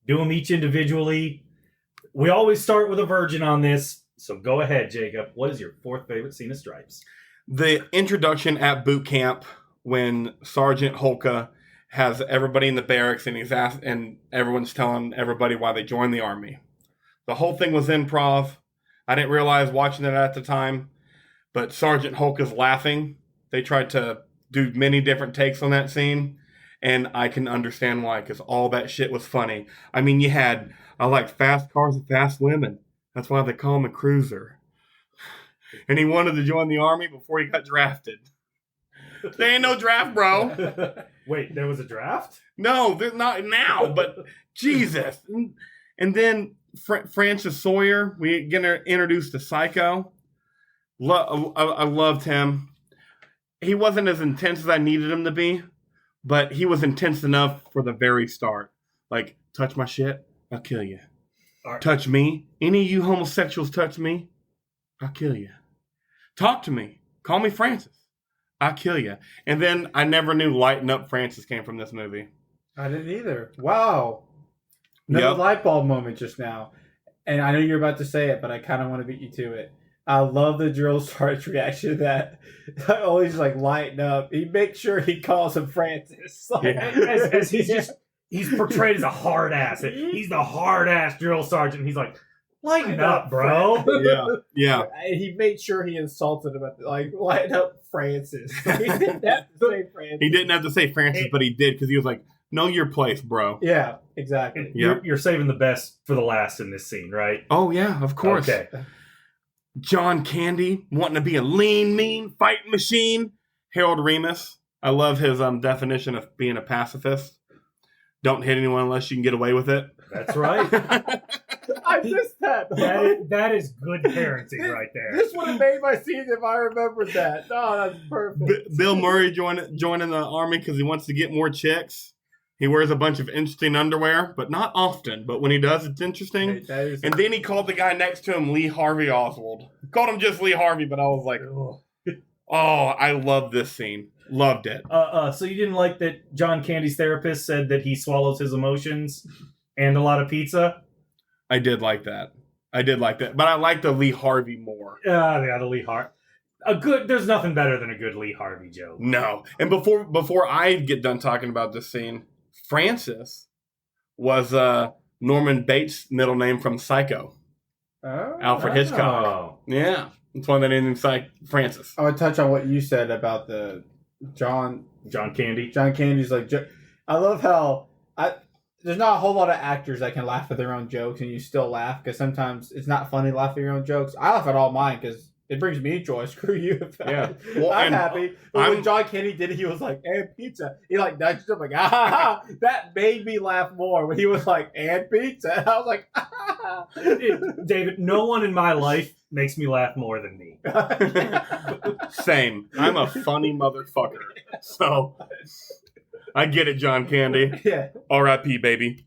do them each individually. We always start with a virgin on this, so go ahead, Jacob. What is your 4th favorite scene of Stripes? The introduction at boot camp when Sergeant Holka has everybody in the barracks and everyone's telling everybody why they joined the Army. The whole thing was improv. I didn't realize watching it at the time, but Sergeant Holka's laughing. They tried to do many different takes on that scene, and I can understand why, because all that shit was funny. I mean, I like fast cars and fast women. That's why they call him a cruiser. And he wanted to join the Army before he got drafted. There ain't no draft, bro. Wait, there was a draft? No, there's not now, but Jesus. And then Francis Sawyer, we get introduced to Psycho. I loved him. He wasn't as intense as I needed him to be, but he was intense enough for the very start. Like, touch my shit, I'll kill you. Right. Touch me. Any of you homosexuals touch me, I'll kill you. Talk to me. Call me Francis. I'll kill you. And then I never knew Lighten Up Francis came from this movie. I didn't either. Wow. Another light bulb moment just now. And I know you're about to say it, but I kind of want to beat you to it. I love the drill sergeant's reaction to that. Always like lighten up. He makes sure he calls him Francis. Like, as he's portrayed as a hard ass. He's the hard ass drill sergeant. He's like, lighten up, bro. Yeah. He made sure he insulted him lighten up Francis. He didn't have to say Francis. He didn't have to say Francis, but he did because he was like, know your place, bro. Yeah, exactly. You're saving the best for the last in this scene, right? Oh, yeah, of course. Okay. John Candy wanting to be a lean, mean fighting machine. Harold Ramis. I love his definition of being a pacifist. Don't hit anyone unless you can get away with it. That's right. I missed that. That is good parenting right there. This would have made my scene if I remembered that. Oh, that's perfect. Bill Murray joining the Army because he wants to get more chicks. He wears a bunch of interesting underwear, but not often. But when he does, it's interesting. And then he called the guy next to him Lee Harvey Oswald. Called him just Lee Harvey, but I was like, oh, I love this scene. Loved it. So you didn't like that John Candy's therapist said that he swallows his emotions and a lot of pizza? I did like that. But I like the Lee Harvey more. Yeah, the Lee Harvey. There's nothing better than a good Lee Harvey joke. No. And before I get done talking about this scene, Francis was Norman Bates' middle name from Psycho. Oh, Alfred Hitchcock. Yeah. That's why they named him Francis. I would touch on what you said about the John Candy. John Candy's like, I love how there's not a whole lot of actors that can laugh at their own jokes and you still laugh because sometimes it's not funny to laugh at your own jokes. I laugh at all mine because it brings me joy. Screw you. Yeah. Well, I'm happy. But when John Candy did it, he was like, and pizza. He like nudged him like, that made me laugh more when he was like, and pizza. And I was like, David, no one in my life makes me laugh more than me. Same. I'm a funny motherfucker. So I get it, John Candy. Yeah. R.I.P., baby.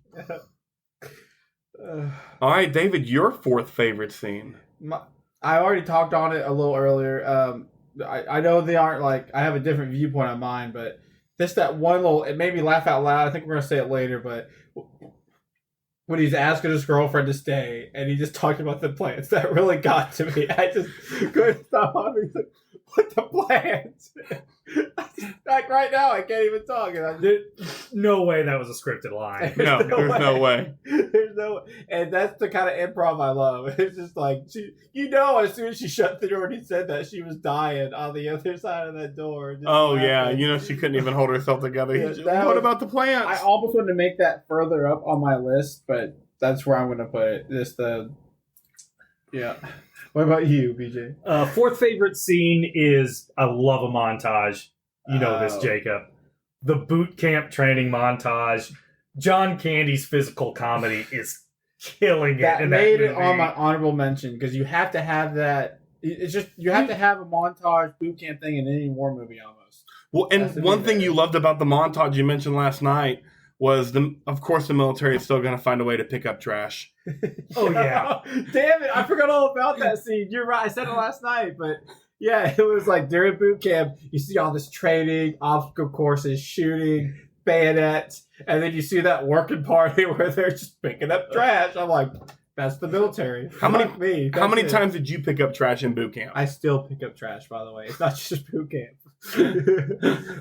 All right, David, your 4th favorite scene. I already talked on it a little earlier. I know they aren't like, I have a different viewpoint on mine, but Just that one little, it made me laugh out loud. I think we're gonna say it later, but when he's asking his girlfriend to stay, and he just talked about the plans, that really got to me. I just couldn't stop laughing. He's like, "What the plans?" Like right now, I can't even talk. And There's no way that was a scripted line. No, there's no way. There's no, and that's the kind of improv I love. It's just like as soon as she shut the door and he said that, she was dying on the other side of that door. Just laughing. She couldn't even hold herself together. Yeah, What about the plants? I almost wanted to make that further up on my list, but that's where I'm going to put it. Yeah. What about you, BJ? Fourth favorite scene is I love a montage. You know this, Jacob. The boot camp training montage. John Candy's physical comedy is killing it. That made it on my honorable mention because you have to have that. It's just you have to have a montage boot camp thing in any war movie almost. Well, and one thing you loved about the montage you mentioned last night was, of course, the military is still going to find a way to pick up trash. Oh, yeah. Damn it. I forgot all about that scene. You're right. I said it last night, but yeah, it was like during boot camp, you see all this training, obstacle courses, shooting, bayonets, and then you see that working party where they're just picking up trash. I'm like, that's the military. How many times did you pick up trash in boot camp? I still pick up trash, by the way. It's not just boot camp.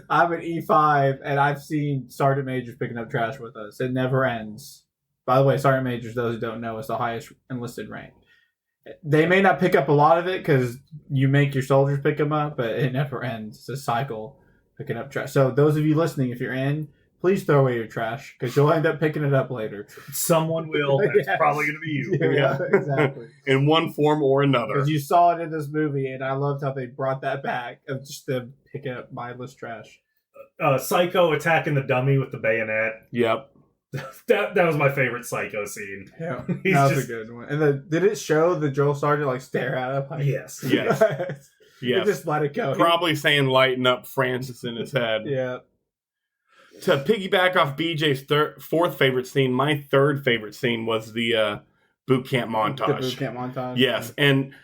I'm an E5, and I've seen sergeant majors picking up trash with us. It never ends. By the way, sergeant majors, those who don't know, is the highest enlisted rank. They may not pick up a lot of it because you make your soldiers pick them up, but it never ends. It's a cycle picking up trash. So those of you listening, if you're in, please throw away your trash because you'll end up picking it up later. Someone will. That's probably going to be you. Yeah, exactly. In one form or another. Because you saw it in this movie, and I loved how they brought that back of just them picking up mindless trash. Psycho attacking the dummy with the bayonet. Yep. That was my favorite Psycho scene. Yeah, that was a good one. And did it show the drill sergeant like stare at him? Like, yes. Yes. Yes. Just let it go. Probably saying lighten up Francis in his head. Yeah. To piggyback off BJ's fourth favorite scene, my third favorite scene was the boot camp montage. The boot camp montage. Yes. And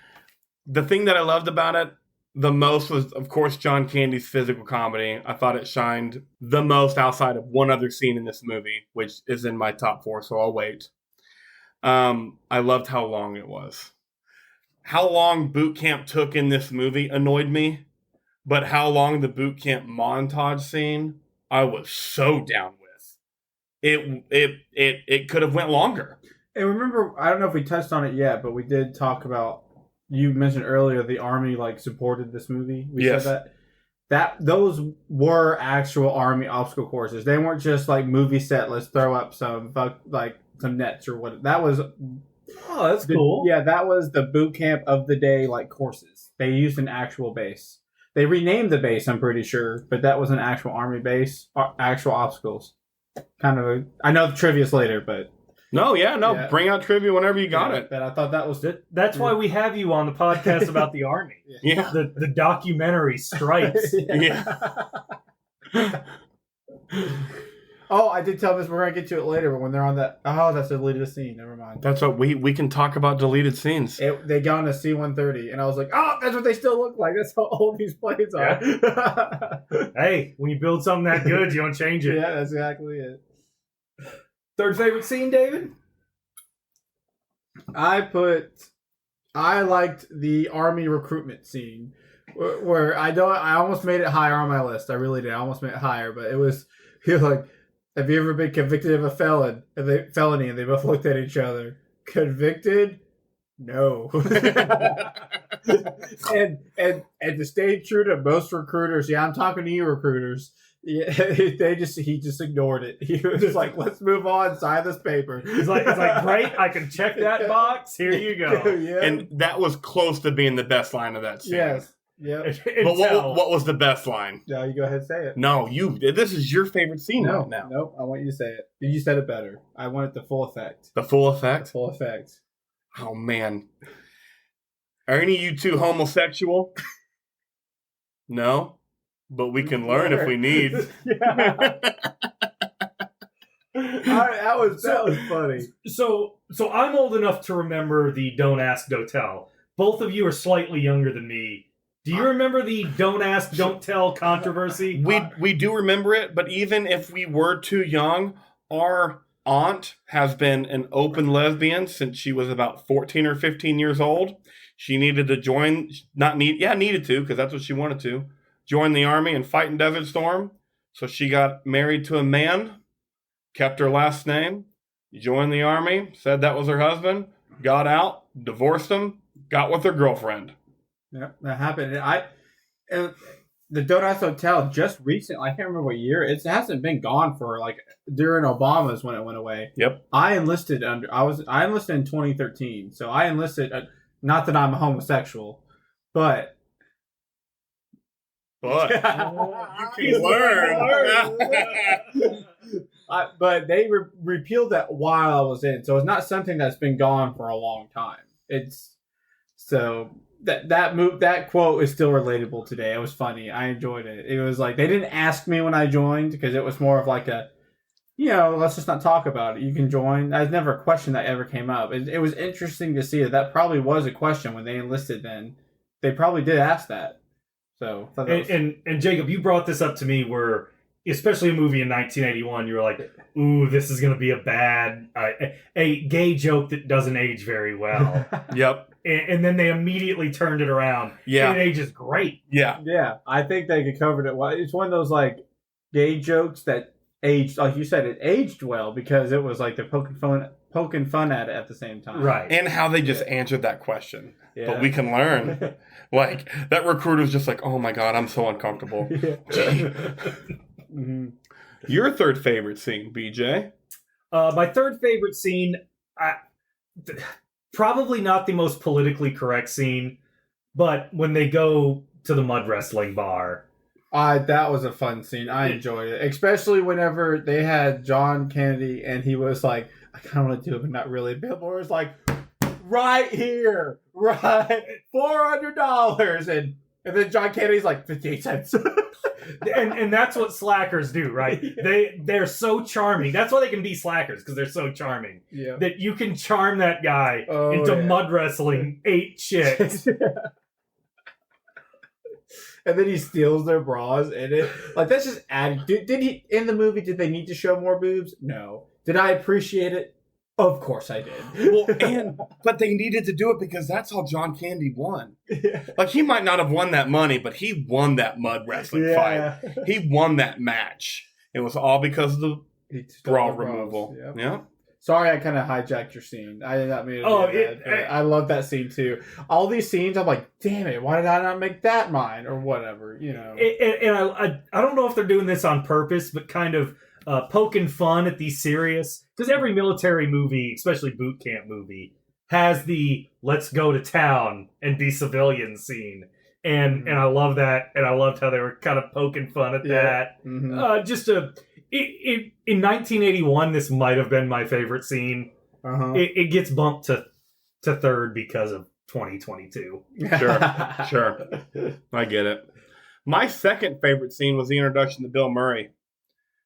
the thing that I loved about it the most was, of course, John Candy's physical comedy. I thought it shined the most outside of one other scene in this movie, which is in my top 4, so I'll wait. I loved how long it was. How long boot camp took in this movie annoyed me, but how long the boot camp montage scene, I was so down with. It could have went longer. And remember, I don't know if we touched on it yet, but we did talk about, you mentioned earlier the Army supported this movie. We said that those were actual Army obstacle courses. They weren't just like movie set, let's throw up some nets or what. That was that's cool. Yeah, that was the boot camp of the day courses. They used an actual base. They renamed the base, I'm pretty sure, but that was an actual Army base, actual obstacles. I know the trivia's later, but bring out trivia whenever you got it. But I thought that was it. That's why we have you on the podcast about the Army. Yeah. The documentary Stripes. Oh, I did tell this. We're going to get to it later, but when they're on that... Oh, that's a deleted scene. Never mind. That's what we can talk about deleted scenes. They got on a C-130, and I was like, oh, that's what they still look like. That's how old these planes are. Yeah. Hey, when you build something that good, you don't change it. Yeah, that's exactly it. Third favorite scene, David? I liked the Army recruitment scene where I almost made it higher on my list. I really did. I almost made it higher, but it was like, have you ever been convicted of a felony? And they both looked at each other. Convicted? No. and to stay true to most recruiters, I'm talking to you recruiters. Yeah, he just ignored it. He was just like, let's move on, sign this paper. It's like great, I can check that box. Here you go. Yeah. And that was close to being the best line of that scene. Yes. Yeah. But what was the best line? No, you go ahead and say it. No, this is your favorite scene right now. Nope, I want you to say it. You said it better. I want it the full effect. The full effect? The full effect. Oh, man. Are any of you two homosexual? No? But we can learn if we need. That was funny. So I'm old enough to remember the Don't Ask, Don't Tell. Both of you are slightly younger than me. Do you remember the don't ask, don't tell controversy? We do remember it, but even if we were too young, our aunt has been an open lesbian since she was about 14 or 15 years old. She needed to needed to, because that's what she wanted to, join the Army and fight in Desert Storm. So she got married to a man, kept her last name, joined the Army, said that was her husband, got out, divorced him, got with her girlfriend. Yeah, that happened. The Don't Ask, Don't Tell just recently, I can't remember what year. It hasn't been gone for like during Obama's when it went away. Yep. I enlisted in 2013. So I enlisted, not that I'm a homosexual, but you can learn. But they repealed that while I was in, so it's not something that's been gone for a long time. It's so that quote is still relatable today. It was funny. I enjoyed it. It was like they didn't ask me when I joined because it was more of like a, let's just not talk about it. You can join. I was never a question that ever came up. It was interesting to see that probably was a question when they enlisted. Then they probably did ask that. So and Jacob, you brought this up to me where, especially a movie in 1981, you were like, "Ooh, this is going to be a gay joke that doesn't age very well." Yep. And then they immediately turned it around. Yeah. And it ages great. Yeah. Yeah. I think they covered it well. It's one of those like gay jokes that aged, like you said, it aged well because it was like they're poking fun at it at the same time. Right. And how they just answered that question. Yeah. But we can learn. Like, that recruiter's just like, oh my God, I'm so uncomfortable. Mm-hmm. Your third favorite scene, BJ? My third favorite scene, probably not the most politically correct scene, but when they go to the mud wrestling bar. That was a fun scene. I enjoyed it, especially whenever they had John Kennedy and he was like, I kind of want to do it, but not really. Bill Moore was like, right here, right, $400, and then John Kennedy's like 58 cents. and that's what slackers do, right? They're so charming. That's why they can be slackers, because they're so charming. Yeah. That you can charm that guy into mud wrestling 8 chicks. And then he steals their bras, and that's just adding. Did he in the movie? Did they need to show more boobs? No. Did I appreciate it? Of course I did. Well, but they needed to do it because that's how John Candy won. Yeah. Like, he might not have won that money, but he won that mud wrestling fight. He won that match. It was all because of the bra removal. Yep. Yeah. Sorry, I kind of hijacked your scene. I did not mean to I love that scene too. All these scenes, I'm like, damn it, why did I not make that mine or whatever, And I don't know if they're doing this on purpose, but kind of poking fun at these serious, because every military movie, especially boot camp movie, has the let's go to town and be civilians scene. And I love that, and I loved how they were kind of poking fun at that. Mm-hmm. In 1981, this might have been my favorite scene. Uh-huh. It gets bumped to third because of 2022. Sure. I get it. My second favorite scene was the introduction to Bill Murray.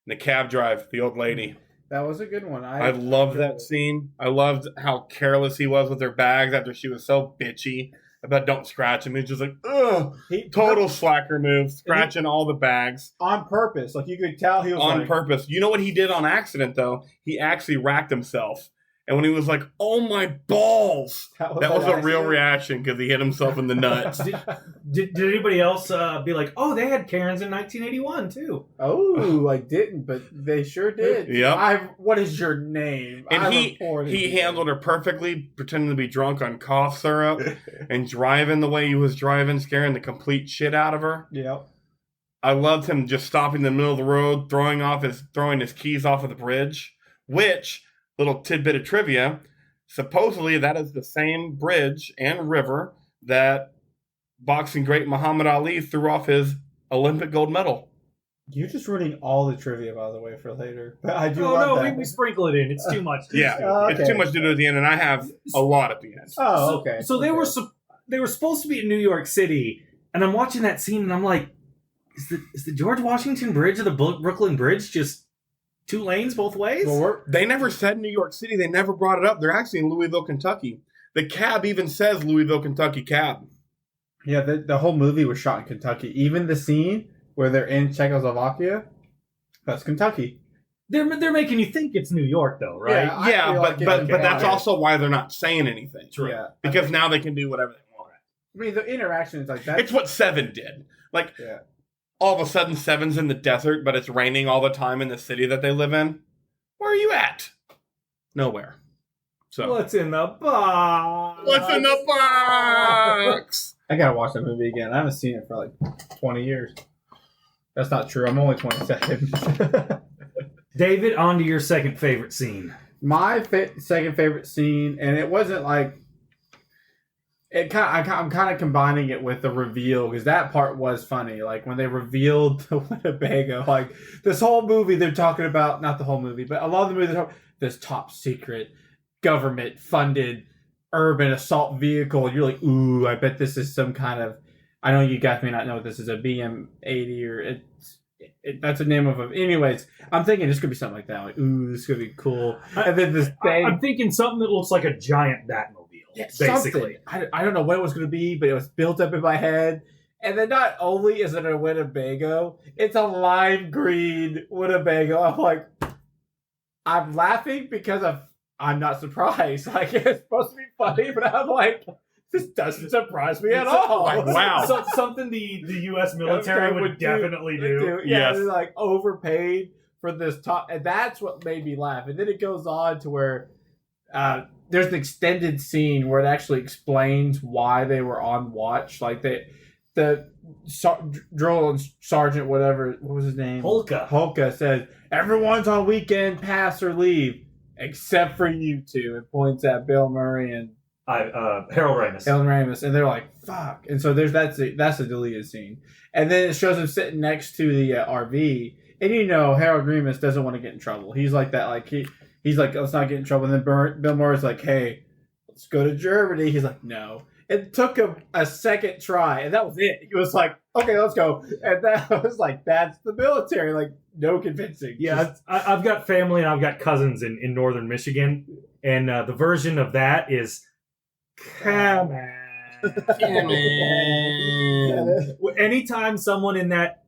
The cab drive, the old lady. That was a good one. I loved that scene. I loved how careless he was with her bags after she was so bitchy about don't scratch him. He's just like, ugh, total slacker move, scratching all the bags. On purpose. Like, you could tell he was on purpose. You know what he did on accident, though? He actually racked himself. And when he was like, oh my balls, that was a real reaction because he hit himself in the nuts. Did anybody else be like, oh, they had Karens in 1981 too? Oh, I didn't, but they sure did. Yep. What is your name? And he handled her perfectly, pretending to be drunk on cough syrup and driving the way he was driving, scaring the complete shit out of her. Yep. I loved him just stopping in the middle of the road, throwing his keys off of the bridge, which... Little tidbit of trivia, supposedly that is the same bridge and river that boxing great Muhammad Ali threw off his Olympic gold medal. You're just ruining all the trivia, by the way, for later. But I do we sprinkle it in. It's too much. It's too much to do at the end, and I have a lot at the end. Oh, okay. So they were supposed to be in New York City, and I'm watching that scene, and I'm like, is the George Washington Bridge or the Brooklyn Bridge just 2 lanes both ways? Well, they never said New York City. They never brought it up. They're actually in Louisville, Kentucky. The cab even says Louisville, Kentucky cab. Yeah, the whole movie was shot in Kentucky. Even the scene where they're in Czechoslovakia, that's Kentucky. They're making you think it's New York, though, right? Yeah, but that's okay. also why they're not saying anything. True. Yeah. Because now they can do whatever they want. I mean, the interactions like that. It's what Seven did. Like, Yeah. all of a sudden, Seven's in the desert, but it's raining all the time in the city that they live in. Where are you at? Nowhere. So What's in the box? what's in the box? I gotta watch that movie again. I haven't seen it for like 20 years. That's not true. I'm only 27. David, on to your second favorite scene. My second favorite scene, and it wasn't like it. I'm kind of combining it with the reveal because that part was funny. Like when they revealed the Winnebago, like this whole movie, they're talking about not the whole movie, but a lot of the movie they're talking this top secret government funded urban assault vehicle. You're like, ooh, I bet this is some kind of. I know you guys may not know this is a BM-80 or that's the name of it. Anyways, I'm thinking this could be something like that. Like, ooh, this could be cool. And then this thing. I'm thinking something that looks like a giant Batmobile, basically. I don't know what it was going to be, but it was built up in my head. And then not only is it a Winnebago, it's a lime green Winnebago. I'm like, I'm laughing because I'm not surprised. Like, it's supposed to be funny, but I'm like, this doesn't surprise me at all. Like, wow. So, something the U.S. military would definitely do. Yeah, Yes. they're like overpaid for this top, and that's what made me laugh. And then it goes on to where there's an extended scene where it actually explains why they were on watch. Like the drill sergeant, whatever, what was his name? Holka says everyone's on weekend pass or leave except for you two, and points at Bill Murray and Harold Ramis, and they're like, "Fuck!" And so that's a deleted scene, and then it shows him sitting next to the RV, and Harold Ramis doesn't want to get in trouble. He's like that, like he's like, let's not get in trouble. And then Bill Murray's like, hey, let's go to Germany. He's like, no. It took him a second try, and that was it. He was like, okay, let's go. And that was like, that's the military. Like, no convincing. Yeah, I've got family and I've got cousins in northern Michigan, and the version of that is, come on. Anytime someone in that,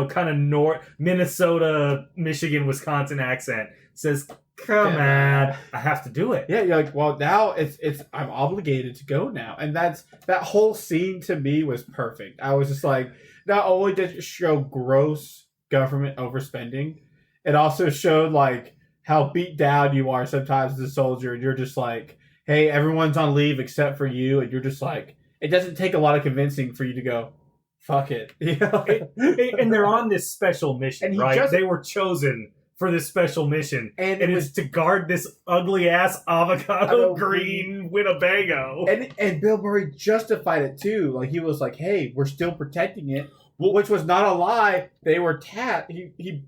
kind of north Minnesota, Michigan, Wisconsin accent says, come on, I have to do it. Yeah, you're like, well, now it's I'm obligated to go now. And that whole scene to me was perfect. I was just like, not only did it show gross government overspending, it also showed like how beat down you are sometimes as a soldier, and you're just like, hey, everyone's on leave except for you, and you're just like, it doesn't take a lot of convincing for you to go, fuck it. And they're on this special mission, right? They were chosen for this special mission, and it was to guard this ugly ass avocado green Winnebago. And Bill Murray justified it too. Like, he was like, hey, we're still protecting it, which was not a lie. They were he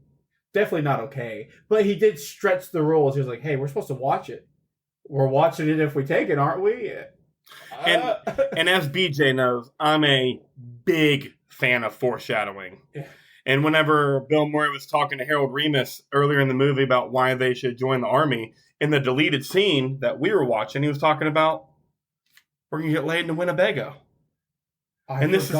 definitely not okay, but he did stretch the rules. He was like, hey, we're supposed to watch it. We're watching it if we take it, aren't we? And as BJ knows, I'm a big fan of foreshadowing. Yeah. And whenever Bill Murray was talking to Harold Ramis earlier in the movie about why they should join the Army, in the deleted scene that we were watching, he was talking about, we're going to get laid in Winnebago. This is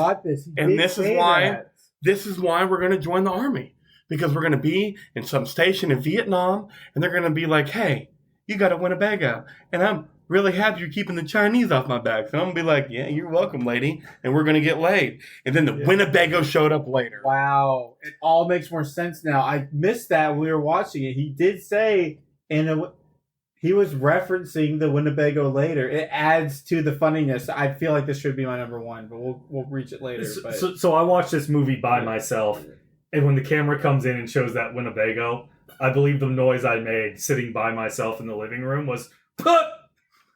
why we're going to join the Army. Because we're going to be in some station in Vietnam, and they're going to be like, hey, you got a Winnebago, and I'm really happy you're keeping the Chinese off my back. So I'm going to be like, yeah, you're welcome, lady. And we're going to get laid. And then the Winnebago showed up later. Wow. It all makes more sense now. I missed that when we were watching it. He did say, he was referencing the Winnebago later. It adds to the funniness. I feel like this should be my number one, but we'll reach it later. So I watched this movie by myself, and when the camera comes in and shows that Winnebago, I believe the noise I made sitting by myself in the living room was, "Put!"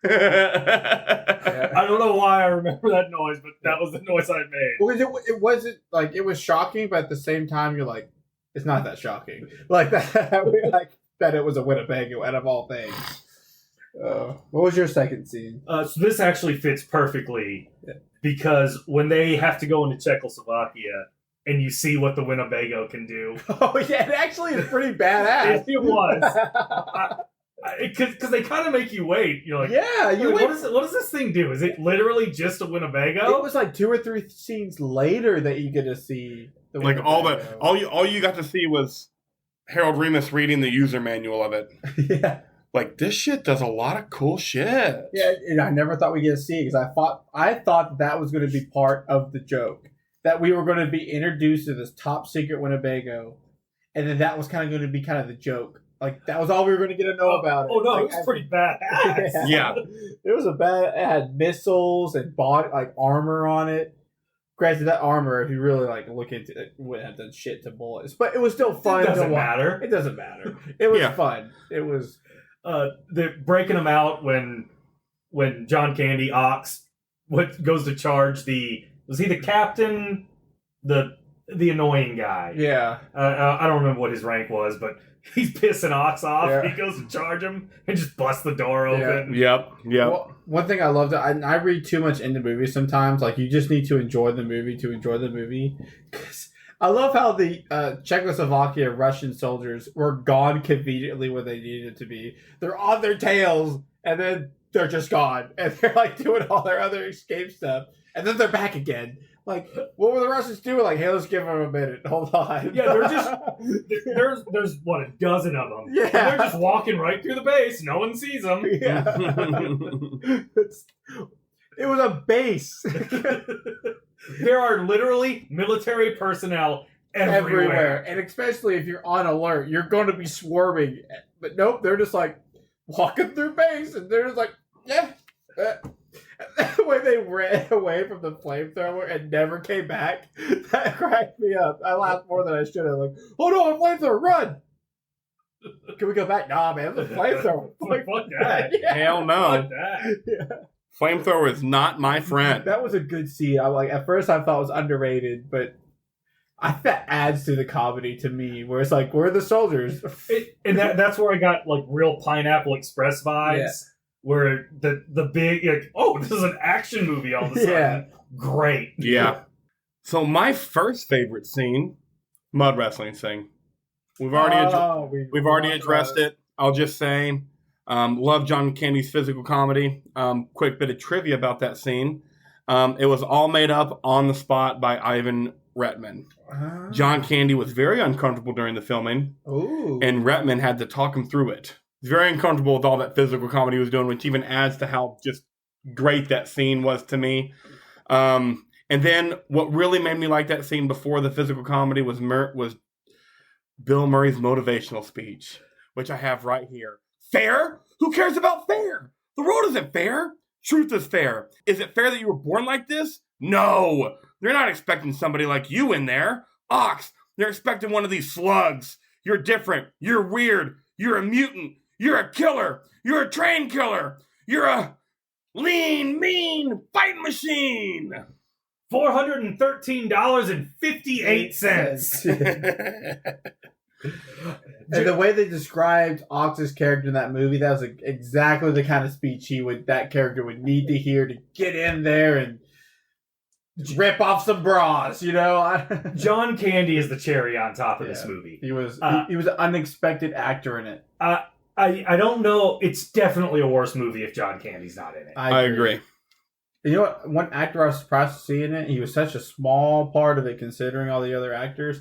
I don't know why I remember that noise, but that was the noise I made. Well, it wasn't like, it was shocking, but at the same time, you're like, it's not that shocking. Like that, like that it was a Winnebago out of all things. What was your second scene? So this actually fits perfectly because when they have to go into Czechoslovakia and you see what the Winnebago can do. Oh yeah, it actually is pretty badass. It was. Because they kind of make you wait. You're like, Yeah, you what wait. does this thing do? Is it literally just a Winnebago? It was like 2 or 3 scenes later that you get to see the Like Winnebago. all you got to see was Harold Remus reading the user manual of it. Yeah. Like, this shit does a lot of cool shit. Yeah, and I never thought we'd get to see it because I thought that was going to be part of the joke. That we were going to be introduced to this top secret Winnebago, and then that was kind of going to be kind of the joke. Like, that was all we were going to get to know about it. Oh, no, Like, it was pretty badass. Yeah. It was it had missiles and armor on it. Granted, that armor, if you really look into it, wouldn't have done shit to bullets. But it was still fun. It doesn't to watch. matter. It doesn't matter. It was Yeah. fun. It was. They're breaking them out when John Candy Ox goes to charge was he the captain, the annoying guy? Yeah. I don't remember what his rank was, but he's pissing Ox off. Yeah. He goes to charge him and just busts the door open. Yep. Well, one thing I loved, I read too much into movies sometimes. Like, you just need to enjoy the movie to enjoy the movie. 'Cause I love how the Czechoslovakia Russian soldiers were gone conveniently when they needed to be. They're on their tails, and then they're just gone. And they're, like, doing all their other escape stuff. And then they're back again. Like, what were the Russians doing? Like, hey, let's give them a minute. Hold on. Yeah, they're just there's what, a dozen of them. Yeah. And they're just walking right through the base. No one sees them. Yeah. It was a base. There are literally military personnel everywhere. And especially if you're on alert, you're going to be swarming. But nope, they're just like walking through base, and they're just like, yeah. The way they ran away from the flamethrower and never came back, that cracked me up. I laughed more than I should have. Like, oh no, a flamethrower, run! Can we go back? Nah, man, it's a flamethrower. Like, fuck that. Yeah. Hell no. Fuck that. Yeah. Flamethrower is not my friend. That was a good scene. At first I thought it was underrated, but that adds to the comedy to me, where it's like, we're the soldiers. And that's where I got like real Pineapple Express vibes. Yeah. Where the big, like, oh, this is an action movie all of a sudden. Yeah. Great. Yeah. So my first favorite scene, mud wrestling scene. We've already addressed it. I'll just say, love John Candy's physical comedy. Quick bit of trivia about that scene. It was all made up on the spot by Ivan Reitman. John Candy was very uncomfortable during the filming, and Reitman had to talk him through it. He's very uncomfortable with all that physical comedy he was doing, which even adds to how just great that scene was to me. And then what really made me like that scene before the physical comedy was Bill Murray's motivational speech, which I have right here. Fair? Who cares about fair? The world isn't fair. Truth is fair. Is it fair that you were born like this? No. They're not expecting somebody like you in there. Ox, they're expecting one of these slugs. You're different. You're weird. You're a mutant. You're a killer. You're a train killer. You're a lean, mean fighting machine. $413.58. And the way they described Ox's character in that movie, that was exactly the kind of speech that character would need to hear to get in there and rip off some bras, you know? John Candy is the cherry on top of this movie. He was an unexpected actor in it. I don't know. It's definitely a worse movie if John Candy's not in it. I agree. You know what? One actor I was surprised to see in it, he was such a small part of it considering all the other actors.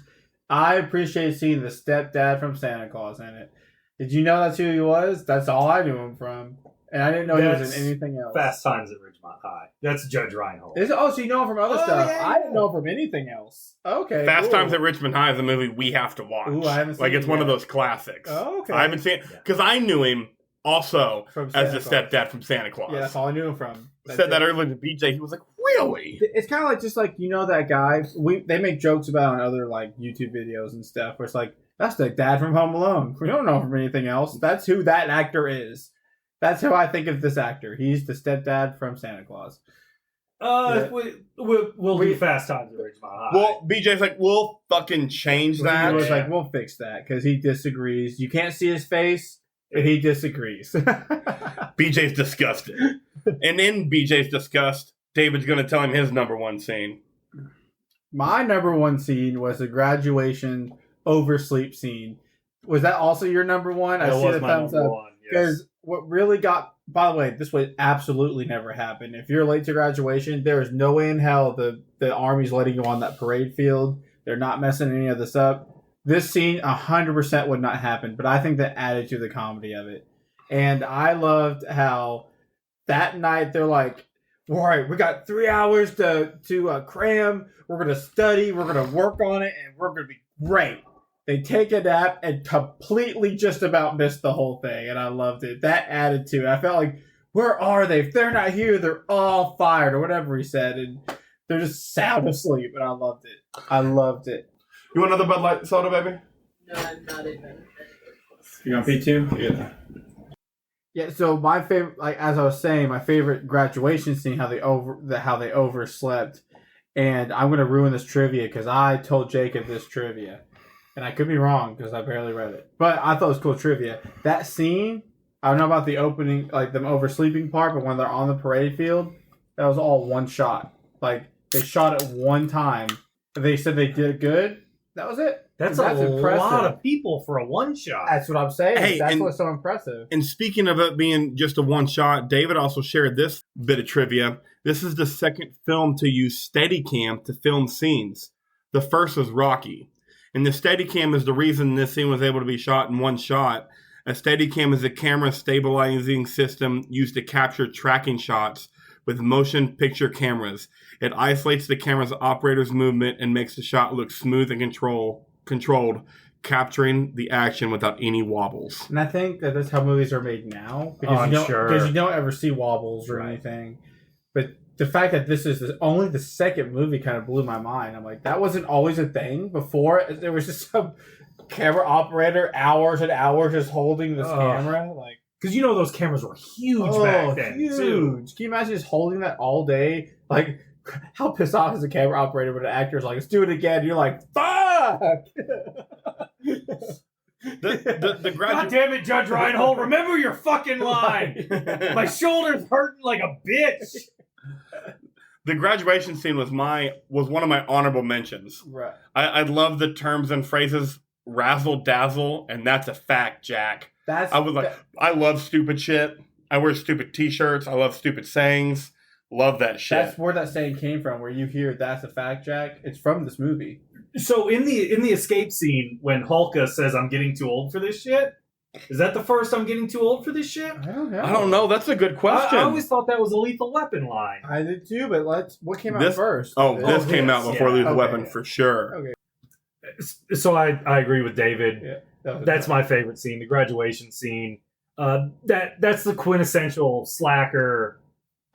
I appreciate seeing the stepdad from Santa Claus in it. Did you know that's who he was? That's all I knew him from. And I didn't know he was in anything else. Fast Times at Ridgemont High. That's Judge Reinhold. So you know him from other stuff. Yeah. I didn't know him from anything else. Okay. Fast Times at Richmond High is a movie we have to watch. Ooh, I haven't seen it's it one yet. of those classics. Oh, okay. I haven't seen it because I knew him also From as Santa the Claus. stepdad from Santa Claus. Yeah, that's all I knew him from. Said that earlier to BJ. He was like, "Really?" It's kind of like you know that guy. They make jokes about on other like YouTube videos and stuff where it's like, that's the dad from Home Alone. We don't know from anything else. That's who that actor is. That's who I think of this actor. He's the stepdad from Santa Claus. We'll do Fast Times at Ridgemont High. Well, BJ's like, "We'll fucking change that." He was like, we'll fix that because he disagrees. You can't see his face, but he disagrees. BJ's disgusted. And in BJ's disgust, David's going to tell him his number one scene. My number one scene was the graduation oversleep scene. Was that also your number one? I That see was the my thumbs number up. one. Because what really got, by the way, this would absolutely never happen. If you're late to graduation, there is no way in hell the Army's letting you on that parade field. They're not messing any of this up. This scene 100% would not happen, but I think that added to the comedy of it. And I loved how that night they're like, all right, we got 3 hours to cram. We're going to study. We're going to work on it, and we're going to be great. They take a nap and completely just about missed the whole thing, and I loved it. That added to it. I felt like, where are they? If they're not here, they're all fired, or whatever he said, and they're just sound asleep, and I loved it. I loved it. You want another Bud Light soda, baby? No, I'm not even. You want P2? Yeah. Yeah, so my favorite, like as I was saying, my favorite graduation scene, how they overslept, and I'm gonna ruin this trivia because I told Jacob this trivia, and I could be wrong because I barely read it, but I thought it was cool trivia. That scene, I don't know about the opening, like them oversleeping part, but when they're on the parade field, that was all one shot. Like they shot it one time. They said they did good. That was it. That's impressive. Lot of people for a one shot. That's what I'm saying. Hey, That's what's so impressive. And speaking of it being just a one shot, David also shared this bit of trivia. This is the second film to use Steadicam to film scenes. The first was Rocky. And the Steadicam is the reason this scene was able to be shot in one shot. A Steadicam is a camera stabilizing system used to capture tracking shots with motion picture cameras. It isolates the camera's operator's movement and makes the shot look smooth and controlled, capturing the action without any wobbles. And I think that that's how movies are made now. Because you don't ever see wobbles or anything. But the fact that this is only the second movie kind of blew my mind. I'm like, that wasn't always a thing before. There was just some camera operator hours and hours just holding this camera. Like, because those cameras were huge back then. Huge. Too. Can you imagine just holding that all day? Like, how pissed off is a camera operator when an actor's like, let's do it again? You're like, fuck! God damn it, Judge Reinhold, remember your fucking line! My shoulder's hurting like a bitch! The graduation scene was one of my honorable mentions. Right. I love the terms and phrases razzle dazzle, and that's a fact, Jack. I love stupid shit. I wear stupid t-shirts. I love stupid sayings. Love that shit. That's where that saying came from, where you hear that's a fact, Jack. It's from this movie. So in the escape scene, when Hulka says, I'm getting too old for this shit, is that the first I'm getting too old for this shit? I don't know. I don't know. That's a good question. I always thought that was a Lethal Weapon line. I did too, but what came out first? This came out before Lethal Weapon for sure. Okay. So I agree with David. Yeah, that's my favorite scene, the graduation scene. That's the quintessential slacker.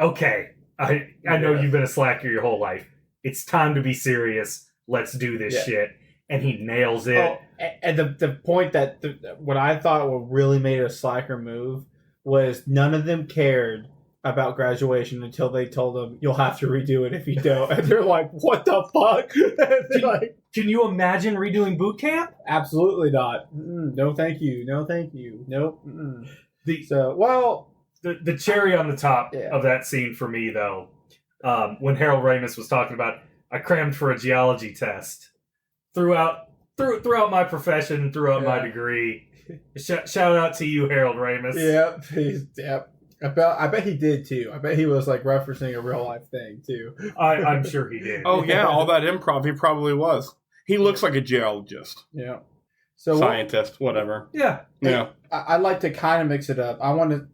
Okay, I know you've been a slacker your whole life. It's time to be serious. Let's do this shit. And he nails it. Oh, and the point that what I thought what really made a slacker move was none of them cared about graduation until they told them you'll have to redo it if you don't. And they're like, what the fuck? Can you imagine redoing boot camp? Absolutely not. No, thank you. No, thank you. Nope. The cherry on the top of that scene for me, though, when Harold Ramis was talking about, I crammed for a geology test throughout my profession, throughout my degree. Shout out to you, Harold Ramis. Yep. I bet he did too. I bet he was like referencing a real life thing too. I'm sure he did. Oh yeah, all that improv, he probably was. He looks like a geologist. Yeah. So scientist, whatever. Yeah. Yeah. I'd like to kind of mix it up.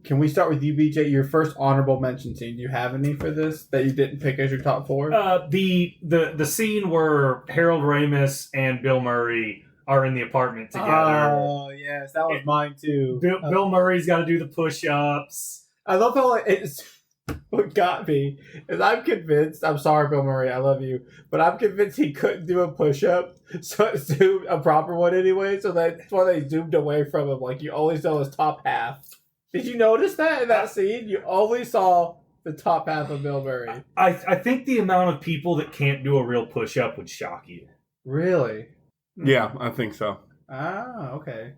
Can we start with you, BJ? Your first honorable mention scene. Do you have any for this that you didn't pick as your top four? The scene where Harold Ramis and Bill Murray are in the apartment together. Oh yes, that was mine too. Bill Murray's got to do the push-ups. I love how it's what got me is I'm convinced. I'm sorry, Bill Murray, I love you, but I'm convinced he couldn't do a push-up, so it zoomed a proper one anyway. So that's why they zoomed away from him. Like you only saw his top half. Did you notice that in that scene? You only saw the top half of Bill Murray. I think the amount of people that can't do a real push-up would shock you. Really? Yeah, I think so. Ah, okay.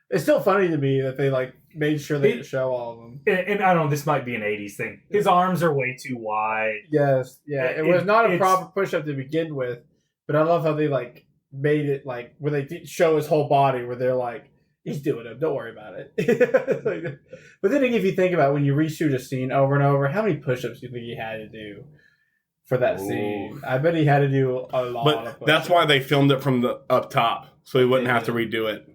It's still funny to me that they made sure they didn't show all of them. And I don't know, this might be an 80s thing. His arms are way too wide. Yes, yeah. It was not a proper push-up to begin with, but I love how they made it where they didn't show his whole body, where they're like, he's doing them. Don't worry about it. But then if you think about when you reshoot a scene over and over, how many push-ups do you think he had to do for that scene? I bet he had to do a lot of push-ups. But that's why they filmed it from the up top, so he wouldn't have to redo it.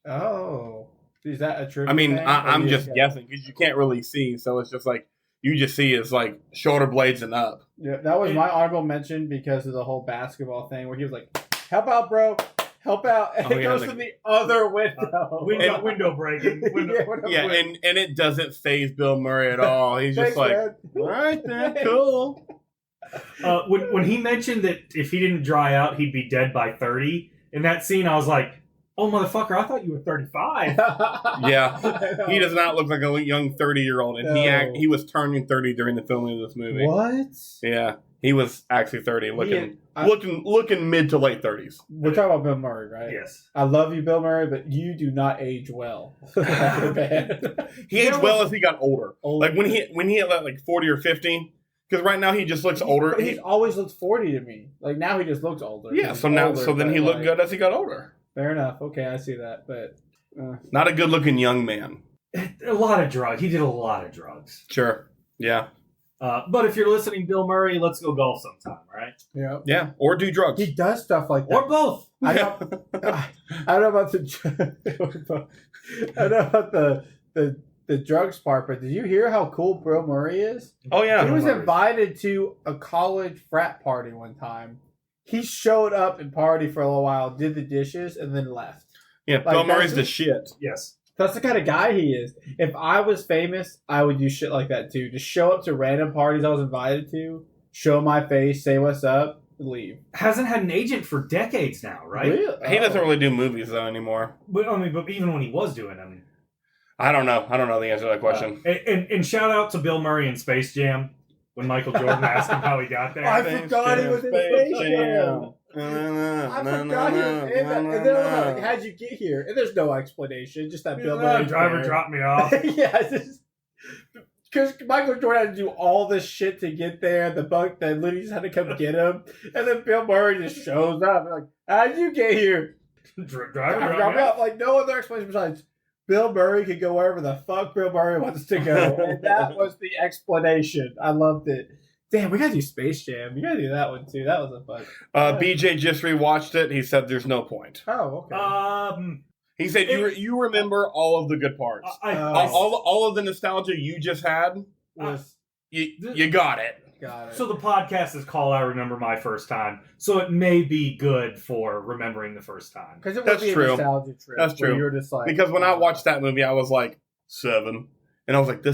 Oh. Is that a true I mean, thing? I'm just guessing, because you can't really see, so it's just like, you just see it's like shoulder blades and up. Yeah, that was my honorable mention because of the whole basketball thing where he was like, help out, bro. Help out. And it goes to the other window. Window breaking. And it doesn't faze Bill Murray at all. He's just like, man. all right then, cool. When he mentioned that if he didn't dry out, he'd be dead by 30, in that scene, I was like, oh, motherfucker, I thought you were 35. Yeah. He does not look like a young 30-year-old. And he was turning 30 during the filming of this movie. What? Yeah. He was actually 30, looking mid to late 30s. We're talking about Bill Murray, right? Yes. I love you, Bill Murray, but you do not age well. He aged well as he got older. Like when he hit like 40 or 50, because right now he just looks older. But he's always looked 40 to me. Like now he just looks older. Yeah, so then he looked good as he got older. Fair enough. Okay, I see that, but not a good-looking young man. A lot of drugs. He did a lot of drugs. Sure. Yeah. But if you're listening, Bill Murray, let's go golf sometime, right? Yeah. Yeah. Or do drugs. He does stuff like that. Or both. I don't know about the drugs part, but did you hear how cool Bill Murray is? Oh yeah. He was invited to a college frat party one time. He showed up and partied for a little while, did the dishes, and then left. Yeah, Bill Murray's the shit. Yes. That's the kind of guy he is. If I was famous, I would do shit like that too. Just show up to random parties I was invited to, show my face, say what's up, leave. Hasn't had an agent for decades now, right? Really? He doesn't really do movies though anymore. But even when he was doing them. I don't know the answer to that question. And shout out to Bill Murray in Space Jam. When Michael Jordan asked him how he got there. I forgot he was in Space Jam. I forgot he was in that. And then I was like, how'd you get here? And there's no explanation. Just that Bill Murray. Driver dropped me off. Yeah. Because Michael Jordan had to do all this shit to get there. The Looney just had to come get him. And then Bill Murray just shows up. Like, how'd you get here? Driver dropped me off. Like, no other explanation besides Bill Murray could go wherever the fuck Bill Murray wants to go. And that was the explanation. I loved it. Damn, we gotta do Space Jam. You gotta do that one too. That was a fun. BJ just rewatched it. He said there's no point. Oh, okay. He said you remember all of the good parts. All of the nostalgia you just had. You got it. Got it. So the podcast is called I Remember My First Time. So it may be good for remembering the first time. Because it would be a nostalgia trip. That's true. You're just like, because when I watched that movie, I was like 7. And I was like, I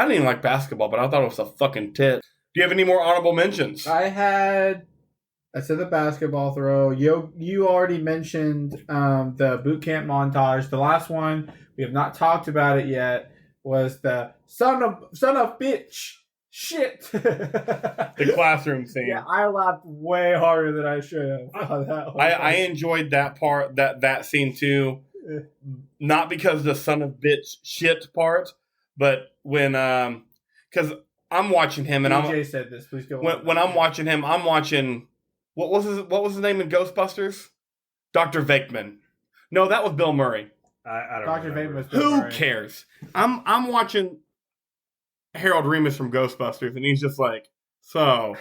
didn't even like basketball, but I thought it was a fucking tit. Do you have any more honorable mentions? I said the basketball throw. You already mentioned the boot camp montage. The last one, we have not talked about it yet, was the son of bitch. Shit. The classroom scene. Yeah, I laughed way harder than I should have on that one. I enjoyed that part, that scene too. Not because the son of bitch shit part, but when because I'm watching him and DJ said this. Please go. When I'm watching him, I'm watching what was his name in Ghostbusters? Dr. Venkman. No, that was Bill Murray. I don't Dr. remember. Venkman was Bill Who Murray. cares? I'm watching Harold Ramis from Ghostbusters, and he's just like, so,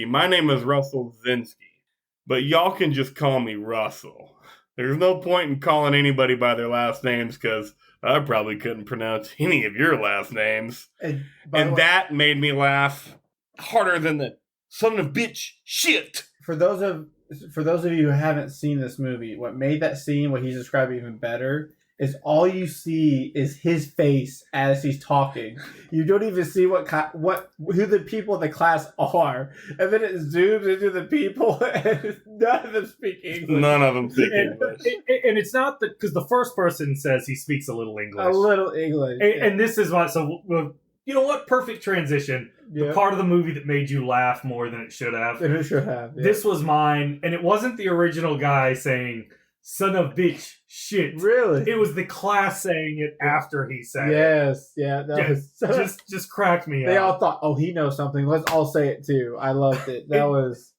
my name is Russell Zinsky, but y'all can just call me Russell. There's no point in calling anybody by their last names, because I probably couldn't pronounce any of your last names. And that made me laugh harder than the son of bitch shit. For those of you who haven't seen this movie, what made that scene, what he's described even better, is all you see is his face as he's talking. You don't even see who the people in the class are, and then it zooms into the people, and none of them speak English. None of them speak English, and it's not because the first person says he speaks a little English. A little English, and this is why. So you know what? Perfect transition. Yep. The part of the movie that made you laugh more than it should have. It should have. Yeah. This was mine, and it wasn't the original guy saying "son of bitch shit." Really? It was the class saying it after he said it. Yes, yeah. That was just cracked me up. They all thought, oh, he knows something. Let's all say it too. I loved it. That was.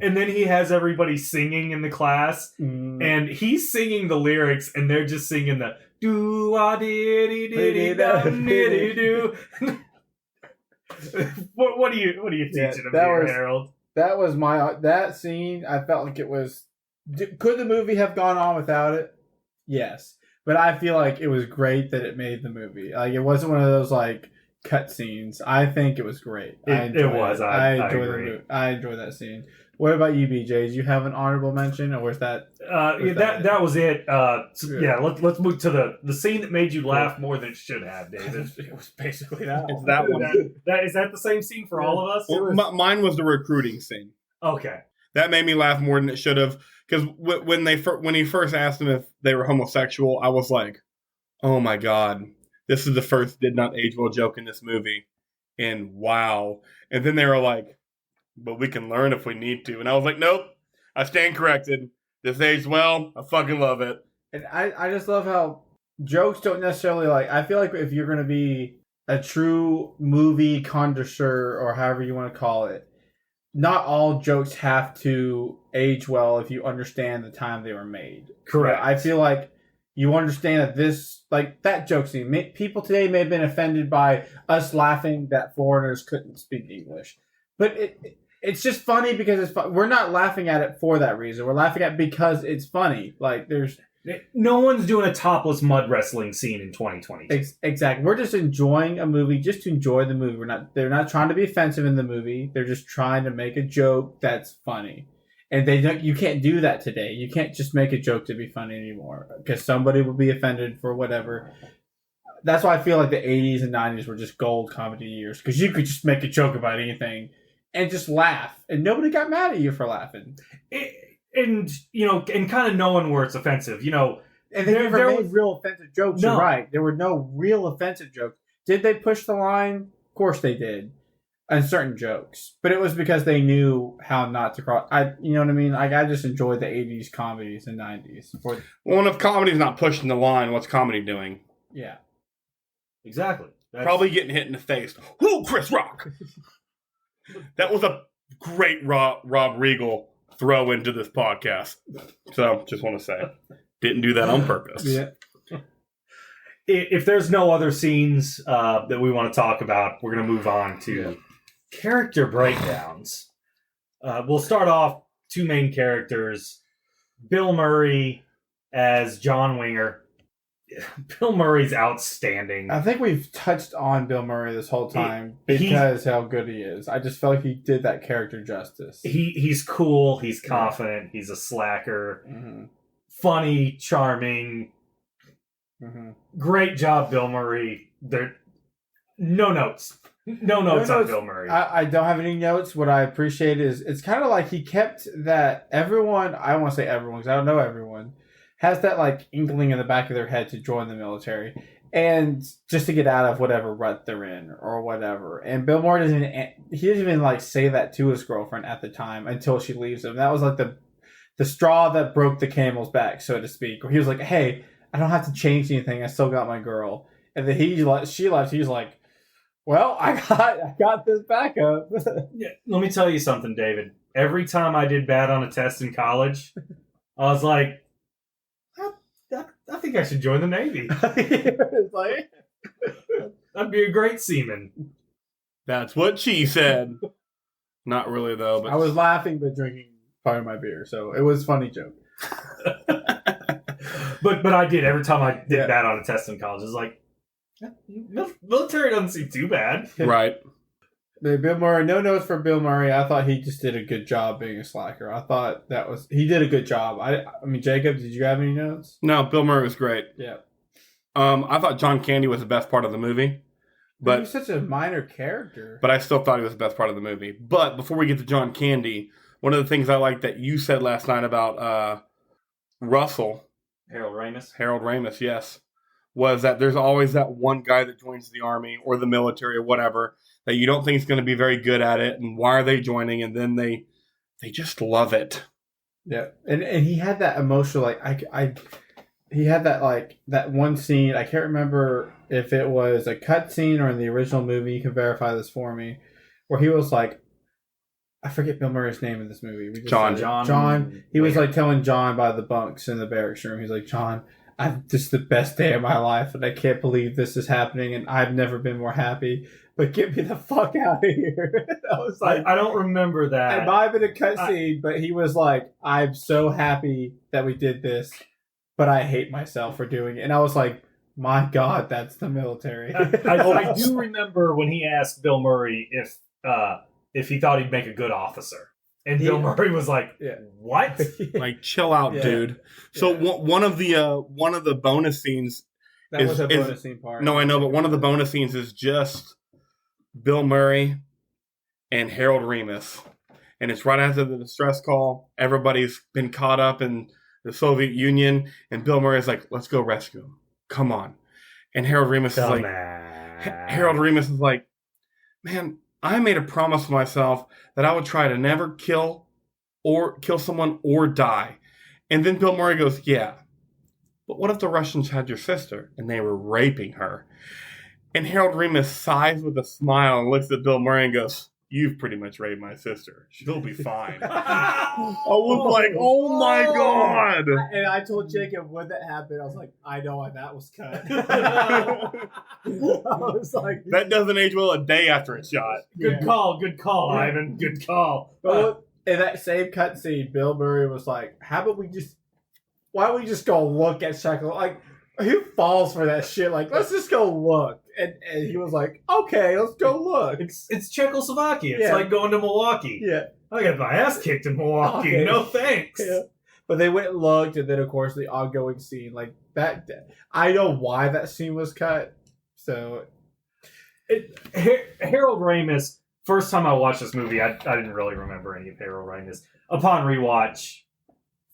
And then he has everybody singing in the class, and he's singing the lyrics, and they're just singing the do ah diddy diddy dum diddy do. What are you teaching him here, Harold? That was that scene. I felt like it was. Could the movie have gone on without it? Yes, but I feel like it was great that it made the movie. Like it wasn't one of those like cut scenes. I think it was great. I enjoyed that scene. What about you, BJ? Did you have an honorable mention, or was that? That was it. Let's move to the scene that made you laugh more than it should have, David. It was basically that. It's that one. Is that the same scene for all of us? Well, mine was the recruiting scene. Okay, that made me laugh more than it should have. Because when he first asked them if they were homosexual, I was like, "Oh my god, this is the first did not age well joke in this movie," and wow. And then they were like, "But we can learn if we need to," and I was like, "Nope, I stand corrected. This aged well. I fucking love it." And I just love how jokes don't necessarily like. I feel like if you're going to be a true movie connoisseur or however you want to call it, not all jokes have to age well if you understand the time they were made. Correct. I feel like you understand that this, like that joke scene, people today may have been offended by us laughing that foreigners couldn't speak English. But it's just funny because it's fun. We're not laughing at it for that reason. We're laughing at it because it's funny. Like no one's doing a topless mud wrestling scene in 2022. Exactly. We're just enjoying a movie just to enjoy the movie. They're not trying to be offensive in the movie. They're just trying to make a joke that's funny. And you can't do that today. You can't just make a joke to be funny anymore because somebody will be offended for whatever. That's why I feel like the 80s and 90s were just gold comedy years because you could just make a joke about anything and just laugh, and nobody got mad at you for laughing. And kind of knowing where it's offensive, And they never made real offensive jokes. No. You're right. There were no real offensive jokes. Did they push the line? Of course they did, on certain jokes. But it was because they knew how not to cross. You know what I mean? Like I just enjoyed the 80s comedies and 90s. Well, if comedy's not pushing the line, what's comedy doing? Yeah, exactly. Probably getting hit in the face. Whoa, Chris Rock! That was a great Rob Riggle throw into this podcast. So, just want to say, didn't do that on purpose. Yeah. If there's no other scenes that we want to talk about, we're going to move on to character breakdowns. We'll start off two main characters. Bill Murray as John Winger. Bill Murray's outstanding. I think we've touched on Bill Murray this whole time because how good he is. I just felt like he did that character justice. He's cool. He's confident. He's a slacker. Mm-hmm. Funny, charming. Mm-hmm. Great job, Bill Murray. No notes. No notes on Bill Murray. I don't have any notes. What I appreciate is it's kind of like he kept that everyone, I don't want to say everyone because I don't know everyone, has that like inkling in the back of their head to join the military and just to get out of whatever rut they're in or whatever. And Bill Murray doesn't even like say that to his girlfriend at the time until she leaves him. That was like the straw that broke the camel's back, so to speak, where he was like, hey, I don't have to change anything. I still got my girl. And then she left. He's like, well, I got this backup. Yeah, let me tell you something, David. Every time I did bad on a test in college, I was like, I think I should join the Navy. It's like, I'd be a great seaman. That's what she said. Not really, though. But I was laughing but drinking part of my beer, so it was a funny joke. But I did every time I did bad on a test in college. It was like, military doesn't seem too bad, right? Bill Murray, no notes for Bill Murray. I thought he just did a good job being a slacker. I thought he did a good job. I mean, Jacob, did you have any notes? No, Bill Murray was great. Yeah. I thought John Candy was the best part of the movie. But he was such a minor character. But I still thought he was the best part of the movie. But before we get to John Candy, one of the things I liked that you said last night about Russell. Harold Ramis, yes. Was that there's always that one guy that joins the Army or the military or whatever that you don't think is going to be very good at it, and why are they joining? And then they just love it. Yeah, and he had that emotional he had that one scene. I can't remember if it was a cut scene or in the original movie. You can verify this for me, where he was like, I forget Bill Murray's name in this movie. We just John. said it. John. He was like telling John by the bunks in the barracks room. He's like, John, this is the best day of my life, and I can't believe this is happening, and I've never been more happy. But get me the fuck out of here. I was like, I don't remember that. It might have been a cutscene, but he was like, I'm so happy that we did this, but I hate myself for doing it. And I was like, my God, that's the military. I do remember when he asked Bill Murray if he thought he'd make a good officer. And Bill Murray was like, what? Like, chill out, dude. So one of the bonus scenes was a bonus scene part. No, I know, but one of the bonus scenes is just Bill Murray and Harold Ramis. And it's right after the distress call. Everybody's been caught up in the Soviet Union. And Bill Murray's like, let's go rescue him. Come on. And Harold Ramis is like, man, I made a promise to myself that I would try to never kill someone or die. And then Bill Murray goes, yeah, but what if the Russians had your sister and they were raping her? And Harold Ramis sighs with a smile and looks at Bill Murray and goes, you've pretty much raped my sister. She'll be fine. I was like, oh my God. And I told Jacob when that happened, I was like, I know why that was cut. I was like, that doesn't age well a day after it's shot. Good call, Ivan. Good call. But in that same cutscene, Bill Murray was like, why don't we just go look at Czechoslovakia? Like, who falls for that shit? Like, let's just go look. And he was like, okay, let's go look. It's Czechoslovakia. It's like going to Milwaukee. Yeah. I got my ass kicked in Milwaukee. Okay. No thanks. Yeah. But they went and looked, and then, of course, the ongoing scene. Like, that, I know why that scene was cut. So, Harold Ramis, first time I watched this movie, I didn't really remember any of Harold Ramis. Upon rewatch,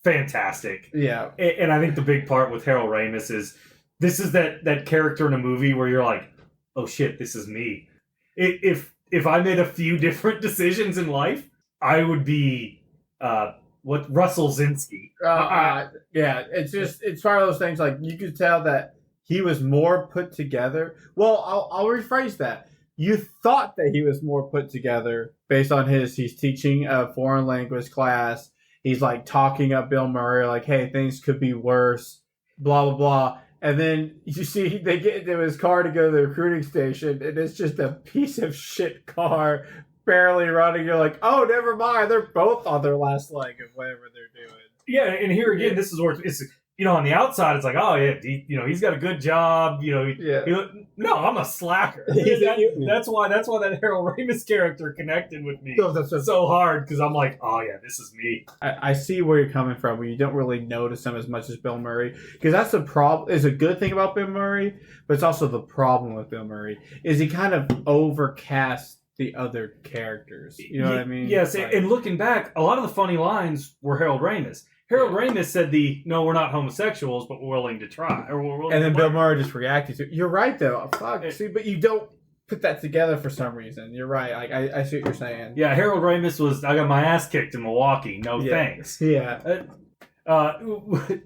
fantastic. Yeah. And I think the big part with Harold Ramis is this is that character in a movie where you're like, oh shit, this is me. If I made a few different decisions in life, I would be Russell Zinski. Yeah, it's one of those things, like, you could tell that he was more put together. Well, I'll rephrase that. You thought that he was more put together based on he's teaching a foreign language class. He's like talking up Bill Murray, like, hey, things could be worse, blah, blah, blah. And then you see they get into his car to go to the recruiting station, and it's just a piece of shit car, barely running. You're like, oh, never mind. They're both on their last leg of whatever they're doing. Yeah, and here again, this is where it's, on the outside, it's like, oh, yeah, he's got a good job. No, I'm a slacker. That's why that Harold Ramis character connected with me so hard, because I'm like, oh, yeah, this is me. I see where you're coming from, where you don't really notice him as much as Bill Murray, because that's the problem. It's a good thing about Bill Murray, but it's also the problem with Bill Murray, is he kind of overcast the other characters. You know what I mean? Yes, and looking back, a lot of the funny lines were Harold Ramis. Harold Ramis said no, we're not homosexuals, but we're willing to try. And then Bill Murray just reacted to it. You're right, though. Fuck. See, but you don't put that together for some reason. You're right. Like, I see what you're saying. Yeah, Harold Ramis was, I got my ass kicked in Milwaukee. No thanks. Yeah.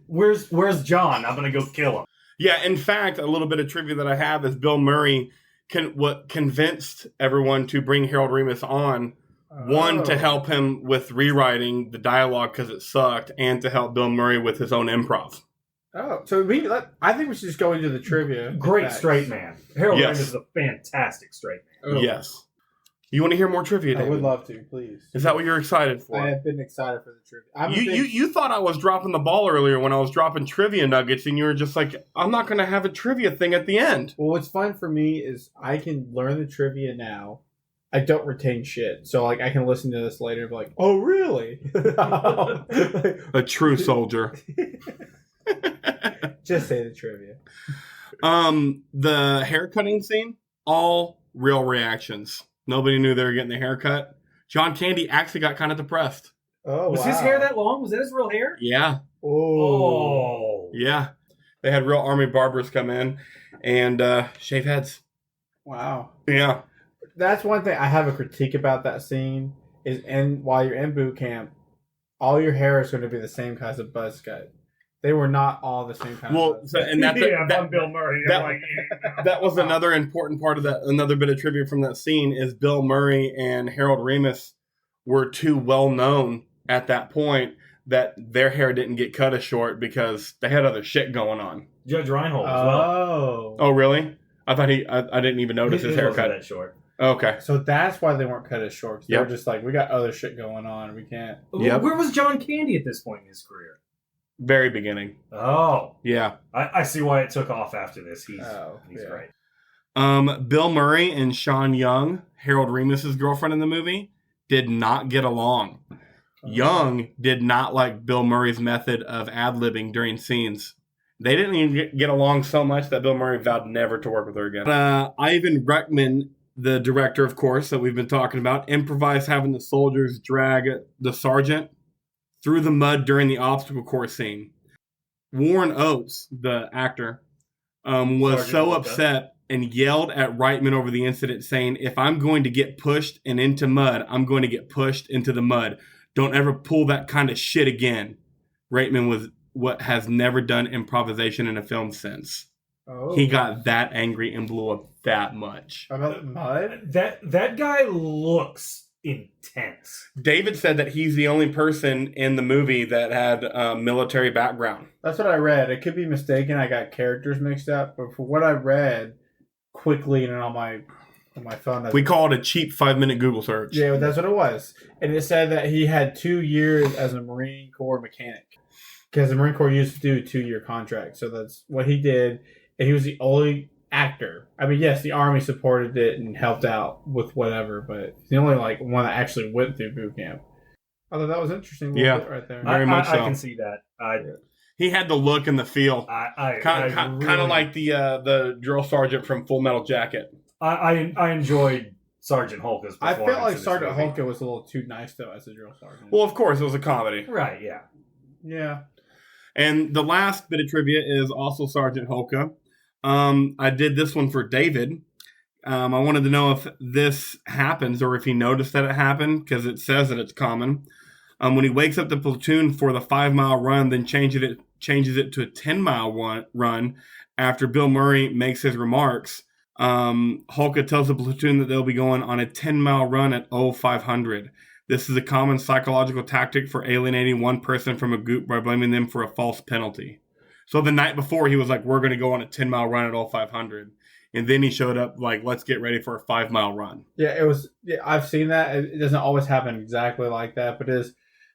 Where's John? I'm going to go kill him. Yeah, in fact, a little bit of trivia that I have is Bill Murray convinced everyone to bring Harold Ramis on. One, to help him with rewriting the dialogue because it sucked, and to help Bill Murray with his own improv. Oh, so I think we should just go into the trivia. Great straight man. Harold Ramis is a fantastic straight man. Oh. Yes. You want to hear more trivia, David? I would love to, please. Is that what you're excited for? I have been excited for the trivia. You thought I was dropping the ball earlier when I was dropping trivia nuggets, and you were just like, I'm not going to have a trivia thing at the end. Well, what's fun for me is I can learn the trivia now. I don't retain shit. So, like, I can listen to this later and be like, oh, really? A true soldier. Just say the trivia. The haircutting scene, all real reactions. Nobody knew they were getting the haircut. John Candy actually got kind of depressed. Oh, was his hair that long? Was that his real hair? Yeah. Oh. Yeah. They had real army barbers come in and shave heads. Wow. Yeah. That's one thing I have a critique about that scene is while you're in boot camp, all your hair is going to be the same kinds of buzz cut. They were not all the same kind of buzz cut. And that's I'm Bill Murray. That was another important part of that. Another bit of trivia from that scene is Bill Murray and Harold Ramis were too well known at that point that their hair didn't get cut as short because they had other shit going on. Judge Reinhold as well. Oh, really? I thought I didn't even notice his haircut. That short. Okay. So that's why they weren't cut as short. They Yep. were just like, we got other shit going on. We can't. Yep. Where was John Candy at this point in his career? Very beginning. Oh. Yeah. I see why it took off after this. He's yeah. great. Bill Murray and Sean Young, Harold Ramis's girlfriend in the movie, did not get along. Young did not like Bill Murray's method of ad-libbing during scenes. They didn't even get along so much that Bill Murray vowed never to work with her again. Ivan Reitman, the director, of course, that we've been talking about, improvised having the soldiers drag the sergeant through the mud during the obstacle course scene. Warren Oates, the actor, was Sergeant so Holka. upset and yelled at Reitman over the incident, saying, "If I'm going to get pushed and into mud, I'm going to get pushed into the mud. Don't ever pull that kind of shit again." Reitman has never done improvisation in a film since. Oh. He got that angry and blew up that much. About mud? That guy looks intense. David said that he's the only person in the movie that had a military background. That's what I read. It could be mistaken. I got characters mixed up, but for what I read quickly and on my phone, We call it a cheap 5-minute Google search. yeah, that's what it was. And it said that he had 2 years as a Marine Corps mechanic because the Marine Corps used to do a 2-year contract. So that's what he did. And he was the only actor. I mean, yes, the Army supported it and helped out with whatever, but he's the only one that actually went through boot camp. I thought that was interesting. Yeah. Bit right there. Very much so. I can see that. He had the look and the feel. Kind Kind of like the drill sergeant from Full Metal Jacket. I enjoyed Sergeant Holka's I performance. felt like in this Sergeant movie. Holka was a little too nice, though, as a drill sergeant. Well, of course, it was a comedy. Right, yeah. Yeah. And the last bit of trivia is also Sergeant Holka. I did this one for David. I wanted to know if this happens or if he noticed that it happened, because it says that it's common. When he wakes up the platoon for the 5-mile run, then changes it to a 10-mile run after Bill Murray makes his remarks. Holka tells the platoon that they'll be going on a 10-mile run at 0500. This is a common psychological tactic for alienating one person from a group by blaming them for a false penalty. So the night before, he was like, we're going to go on a 10-mile run at 0500. And then he showed up like, let's get ready for a 5-mile run. Yeah, it was. Yeah, I've seen that. It doesn't always happen exactly like that, but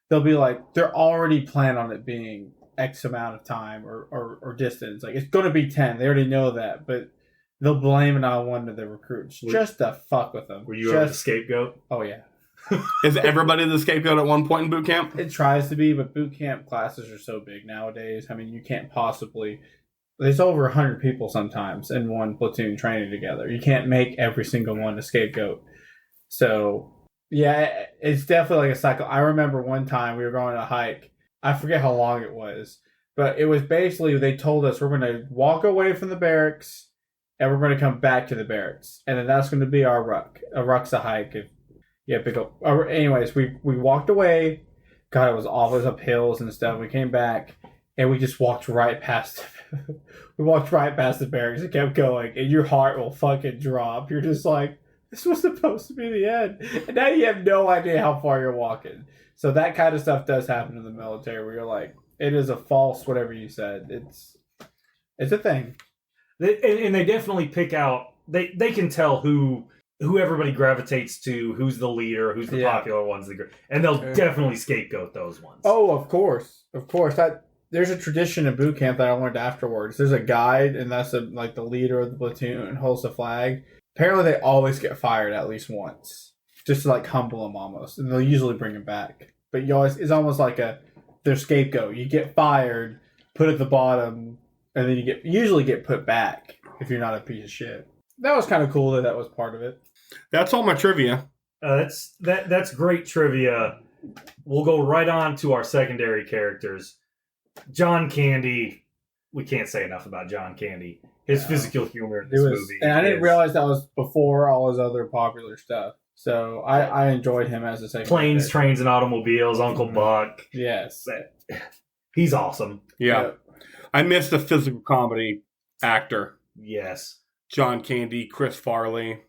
they'll be like, they're already planning on it being X amount of time or distance. Like, it's going to be 10. They already know that, but they'll blame it on one of the recruits just to fuck with them. Were you ever the scapegoat? Oh, yeah. Is everybody the scapegoat at one point in boot camp? It tries to be, but boot camp classes are so big nowadays. I mean, you can't possibly. There's over 100 people sometimes in one platoon training together. You can't make every single one a scapegoat. So, yeah, it's definitely like a cycle. I remember one time we were going on a hike. I forget how long it was, but it was basically they told us we're going to walk away from the barracks and we're going to come back to the barracks. And then that's going to be our ruck. A ruck's a hike. Pick up. Anyways, we walked away. God, it was awful. It was up hills and stuff. We came back and we just walked right past. We walked right past the barracks and kept going. And your heart will fucking drop. You're just like, this was supposed to be the end. And now you have no idea how far you're walking. So that kind of stuff does happen in the military where you're like, it is a false whatever you said. It's a thing. And they definitely pick out. They can tell who everybody gravitates to, who's the leader, who's the popular ones, and they'll definitely scapegoat those ones. Oh, of course. There's a tradition in boot camp that I learned afterwards. There's a guide, and that's like the leader of the platoon holds the flag. Apparently, they always get fired at least once, just to like humble them almost, and they'll usually bring them back. But it's almost like their scapegoat. You get fired, put at the bottom, and then you usually get put back if you're not a piece of shit. That was kind of cool that was part of it. That's all my trivia. That's great trivia. We'll go right on to our secondary characters. John Candy. We can't say enough about John Candy. His physical humor in this movie. And I didn't realize that was before all his other popular stuff. So I enjoyed him as a secondary Planes, character. Trains, and Automobiles, Uncle Buck. Yes. He's awesome. Yeah. I missed the physical comedy actor. Yes. John Candy, Chris Farley,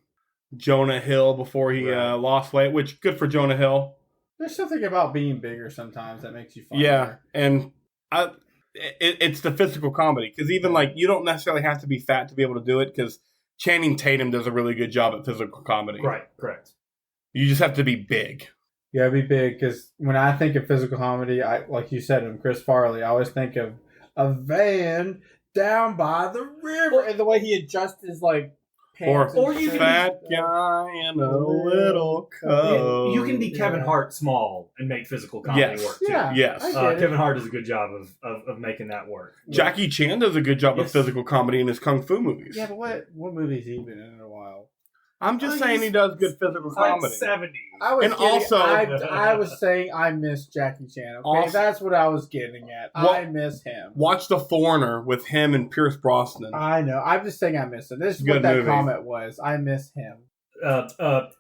Jonah Hill before he lost weight, which good for Jonah Hill. There's something about being bigger sometimes that makes you fun. Yeah, and it's the physical comedy. Because even, like, you don't necessarily have to be fat to be able to do it, because Channing Tatum does a really good job at physical comedy. Right, correct. You just have to be big. You gotta be big, because when I think of physical comedy, like you said, in Chris Farley, I always think of a van down by the river, and the way he adjusts his, like, pants. Or you can fat guy in a little coat. You can be Kevin Hart small and make physical comedy work, too. Yeah, Yes. I get it. Kevin Hart does a good job of making that work. Jackie Chan does a good job of Yes. physical comedy in his kung fu movies. Yeah, but what movie's he been in a while? I'm just saying he does good physical comedy. 70s. I was saying I miss Jackie Chan. Okay, Also- that's what I was getting at. I miss him. Watch The Foreigner with him and Pierce Brosnan. I know. I'm just saying I miss him. This is Good what that movie. comment was. I miss him.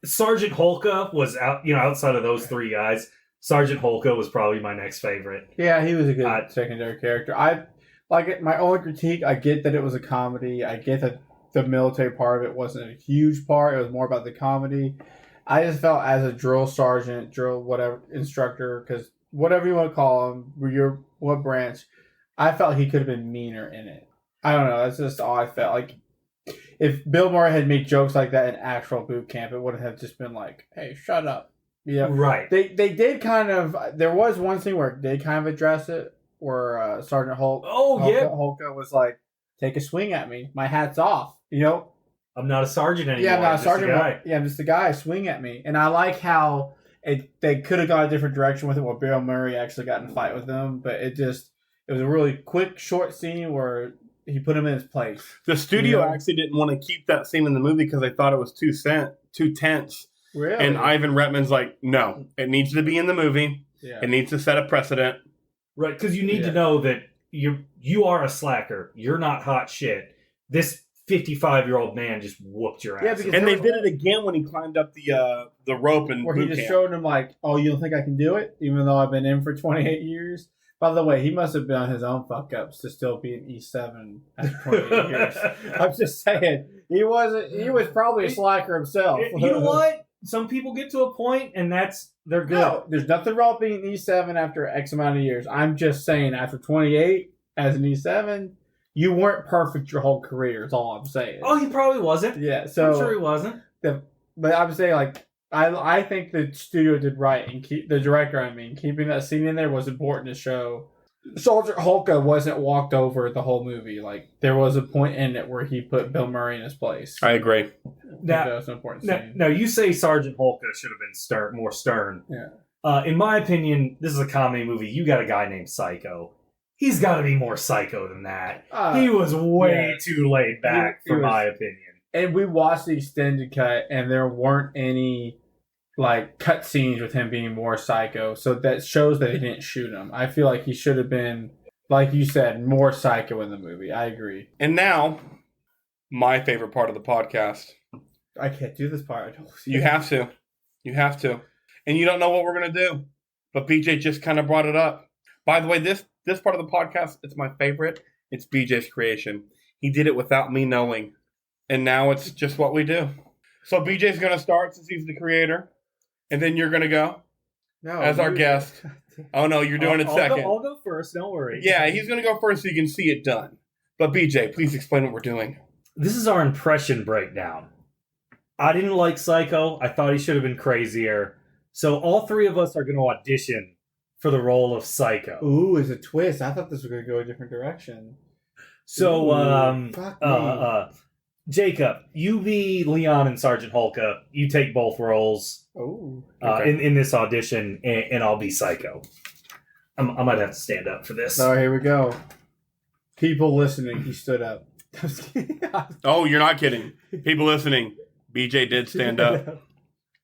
Sergeant Holka was outside of those three guys. Sergeant Holka was probably my next favorite. Yeah, he was a good secondary character. I like it. My only critique. I get that it was a comedy. I get that the military part of it wasn't a huge part. It was more about the comedy. I just felt as a drill sergeant, whatever instructor, because whatever you want to call him, what branch, I felt he could have been meaner in it. I don't know. That's just all I felt. Like, if Bill Murray had made jokes like that in actual boot camp, it would have just been like, "Hey, shut up." Yeah, Right. They did kind of. There was one scene where they kind of address it, where Sergeant Holka was like, "Take a swing at me. My hat's off." You know. I'm not a sergeant anymore. Yeah, I'm not a just a sergeant. guy. Yeah, I'm just a guy. Swing at me. And I like how they could have gone a different direction with it, where Bill Murray actually got in a fight with them. But it was a really quick, short scene where he put him in his place. The studio actually didn't want to keep that scene in the movie because they thought it was too tense. Really? And Ivan Reitman's like, no, it needs to be in the movie. Yeah. It needs to set a precedent. Right, because you need to know that you are a slacker. You're not hot shit. This 55-year-old man just whooped your ass. Yeah, because And they did it again when he climbed up the rope and where he just showed him like, "Oh, you don't think I can do it?" Even though I've been in for 28 years. By the way, he must have been on his own fuck ups to still be in E7 after 28 years. I'm just saying, he was probably a slacker himself. You know what? Some people get to a point, and they're good. No, there's nothing wrong with being E7 after X amount of years. I'm just saying, after 28 as an E7, you weren't perfect your whole career. Is all I'm saying. Oh, he probably wasn't. Yeah, so I'm sure he wasn't. But I'm saying, like, I think the studio did right, and the director, keeping that scene in there was important to show. Sergeant Holka wasn't walked over the whole movie. Like, there was a point in it where he put Bill Murray in his place. I agree. That was an important scene. Now, you say Sergeant Holka should have been more stern. Yeah. In my opinion, this is a comedy movie. You got a guy named Psycho. He's got to be more psycho than that. He was way too laid back, for my opinion. And we watched the extended cut, and there weren't any like cut scenes with him being more psycho. So that shows that he didn't shoot him. I feel like he should have been, like you said, more psycho in the movie. I agree. And now, my favorite part of the podcast. I can't do this part. You have to. You have to. And you don't know what we're going to do. But BJ just kind of brought it up. By the way, this part of the podcast, it's my favorite. It's BJ's creation. He did it without me knowing. And now it's just what we do. So BJ's going to start since he's the creator. And then you're going to go as our guest. Oh, no, you're doing it second. I'll go first. Don't worry. Yeah, he's going to go first so you can see it done. But BJ, please explain what we're doing. This is our impression breakdown. I didn't like Psycho. I thought he should have been crazier. So all three of us are going to audition for the role of Psycho. Ooh, it's a twist. I thought this was going to go a different direction. So, fuck me. Jacob, you be Leon and Sergeant Holka. You take both roles in this audition, and I'll be Psycho. I might have to stand up for this. So here we go. People listening, he stood up. Oh, you're not kidding. People listening, BJ did stand up.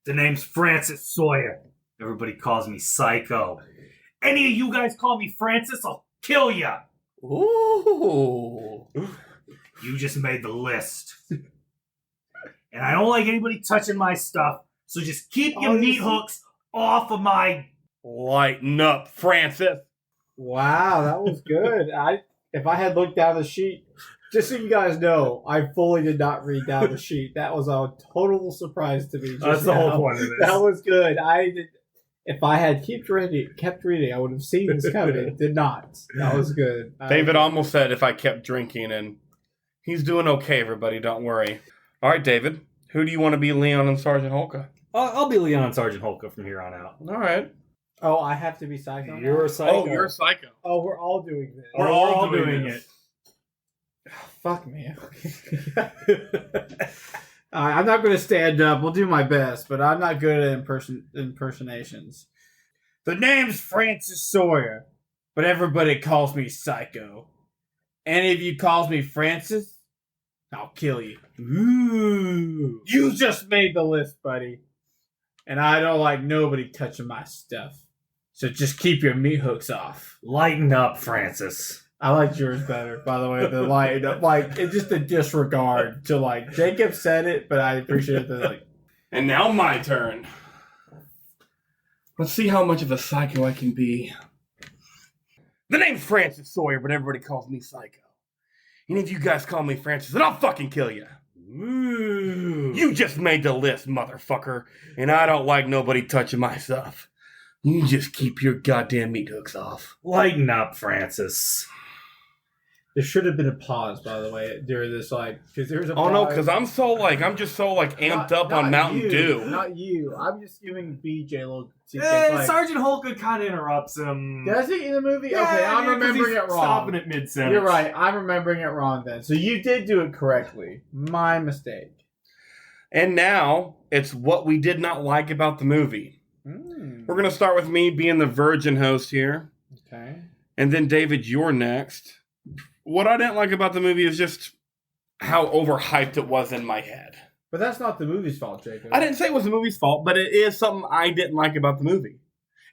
The name's Francis Sawyer. Everybody calls me Psycho. Any of you guys call me Francis, I'll kill ya. Ooh. You just made the list. And I don't like anybody touching my stuff, so just keep your meat hooks off of my... Lighten up, Francis. Wow, that was good. If I had looked down the sheet, just so you guys know, I fully did not read down the sheet. That was a total surprise to me. That's the whole point of this. That was good. If I had kept reading, I would have seen this coming. Did not. That was good. David almost said if I kept drinking, and he's doing okay, everybody. Don't worry. All right, David. Who do you want to be, Leon and Sergeant Holka? I'll be Leon and Sergeant Holka from here on out. All right. Oh, I have to be Psycho. You're a Psycho. Oh, you're a Psycho. Oh, we're all doing this. We're all doing it. Fuck me. I'm not going to stand up. We'll do my best, but I'm not good at impersonations. The name's Francis Sawyer, but everybody calls me Psycho. Any of you calls me Francis, I'll kill you. Ooh. You just made the list, buddy. And I don't like nobody touching my stuff. So just keep your meat hooks off. Lighten up, Francis. I liked yours better, by the way. The like, it's just a disregard to like Jacob said it, but I appreciate the like. And now my turn. Let's see how much of a psycho I can be. The name's Francis Sawyer, but everybody calls me Psycho. And if you guys call me Francis, then I'll fucking kill you. Ooh. You just made the list, motherfucker. And I don't like nobody touching my stuff. You just keep your goddamn meat hooks off. Lighten up, Francis. There should have been a pause, by the way, during this, like, because there's a. Oh no, because I'm just so amped up on Mountain Dew. Not you. I'm just giving BJ a little. Sergeant Holka kind of interrupts him. Does he in the movie? Yeah, okay, I'm remembering it wrong. Stopping at mid-sentence. You're right. I'm remembering it wrong then. So you did do it correctly. My mistake. And now it's what we did not like about the movie. We're gonna start with me being the virgin host here. Okay. And then David, you're next. What I didn't like about the movie is just how overhyped it was in my head. But that's not the movie's fault, Jacob. I didn't say it was the movie's fault, but it is something I didn't like about the movie.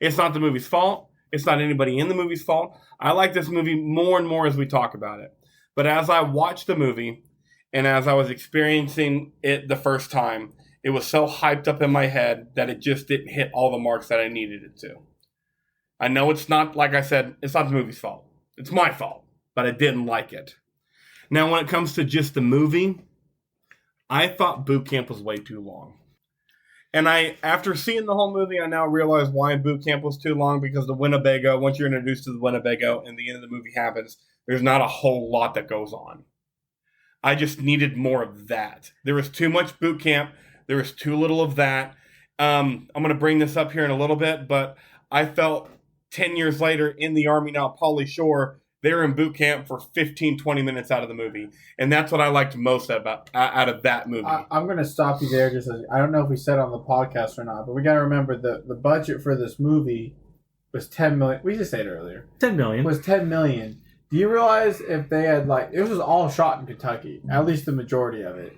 It's not the movie's fault. It's not anybody in the movie's fault. I like this movie more and more as we talk about it. But as I watched the movie and as I was experiencing it the first time, it was so hyped up in my head that it just didn't hit all the marks that I needed it to. I know it's not, like I said, it's not the movie's fault. It's my fault, but I didn't like it. Now, when it comes to just the movie, I thought boot camp was way too long. And after seeing the whole movie, I now realize why boot camp was too long, because the Winnebago, once you're introduced to the Winnebago and the end of the movie happens, there's not a whole lot that goes on. I just needed more of that. There was too much boot camp. There was too little of that. I'm going to bring this up here in a little bit, but I felt 10 years later in the Army now, Pauly Shore, they're in boot camp for 15, 20 minutes out of the movie. And that's what I liked most out of that movie. I'm going to stop you there. I don't know if we said on the podcast or not, but we got to remember the budget for this movie was $10 million. We just said it earlier. $10 million. Was $10 million. Do you realize if they had, like, it was all shot in Kentucky, at least the majority of it.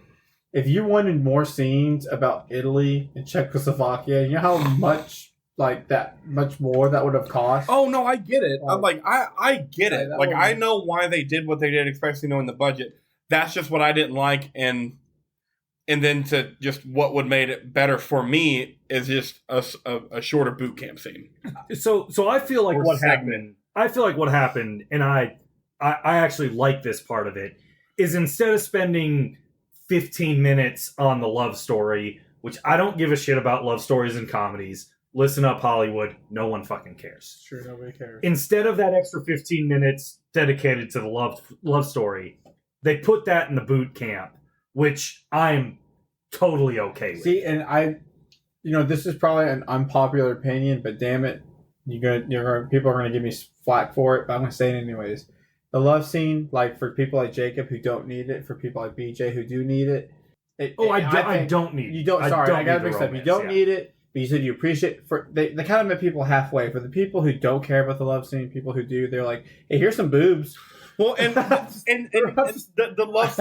If you wanted more scenes about Italy and Czechoslovakia, you know how much more that would have cost? Oh, no, I get it. I get it. Like, I know why they did what they did, especially knowing the budget. That's just what I didn't like. And then to just what would made it better for me is just a shorter boot camp scene. So I feel like what happened. I feel like what happened, and I actually like this part of it, is instead of spending 15 minutes on the love story, which I don't give a shit about love stories and comedies. Listen up, Hollywood. No one fucking cares. Sure, nobody cares. Instead of that extra 15 minutes dedicated to the love story, they put that in the boot camp, which I'm totally okay with. See, and this is probably an unpopular opinion, but damn it, people are gonna give me flack for it, but I'm gonna say it anyways. The love scene, like for people like Jacob who don't need it, for people like BJ who do need it. I don't need it. You don't. Sorry, I got to mix up. You don't need it, but you said you appreciate. They kind of met people halfway. For the people who don't care about the love scene, people who do, they're like, "Hey, here's some boobs." Well, and the love scenes and the love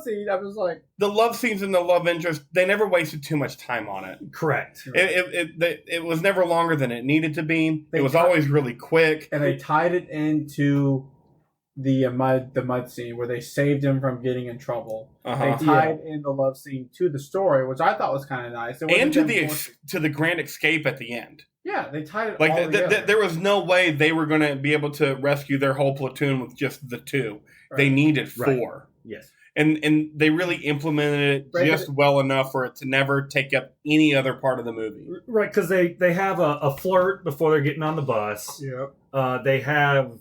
scene. I was like, the love scenes and the love interest. They never wasted too much time on it. Correct. It was never longer than it needed to be. It was always really quick, and they tied it into the mud scene where they saved him from getting in trouble. They tied in the love scene to the story, which I thought was kind of nice. And to the grand escape at the end. Yeah, they tied it like all together. There was no way they were going to be able to rescue their whole platoon with just the two. Right. They needed 4. Yes. And they really implemented it just well enough for it to never take up any other part of the movie. Right, because they have a flirt before they're getting on the bus. Yep. They have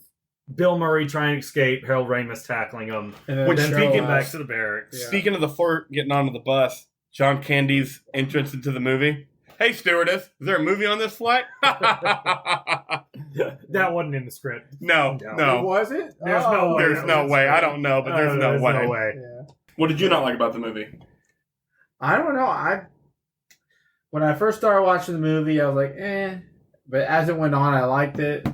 Bill Murray trying to escape, Harold Ramis tackling him, Which then taking back to the barracks. Yeah. Speaking of the flirt getting onto the bus, John Candy's entrance into the movie. Hey, stewardess, is there a movie on this flight? That wasn't in the script. No. Was it? There's no way. There's no way. I don't know, but there's no way. Yeah. What did you not like about the movie? I don't know. When I first started watching the movie, I was like, eh. But as it went on, I liked it.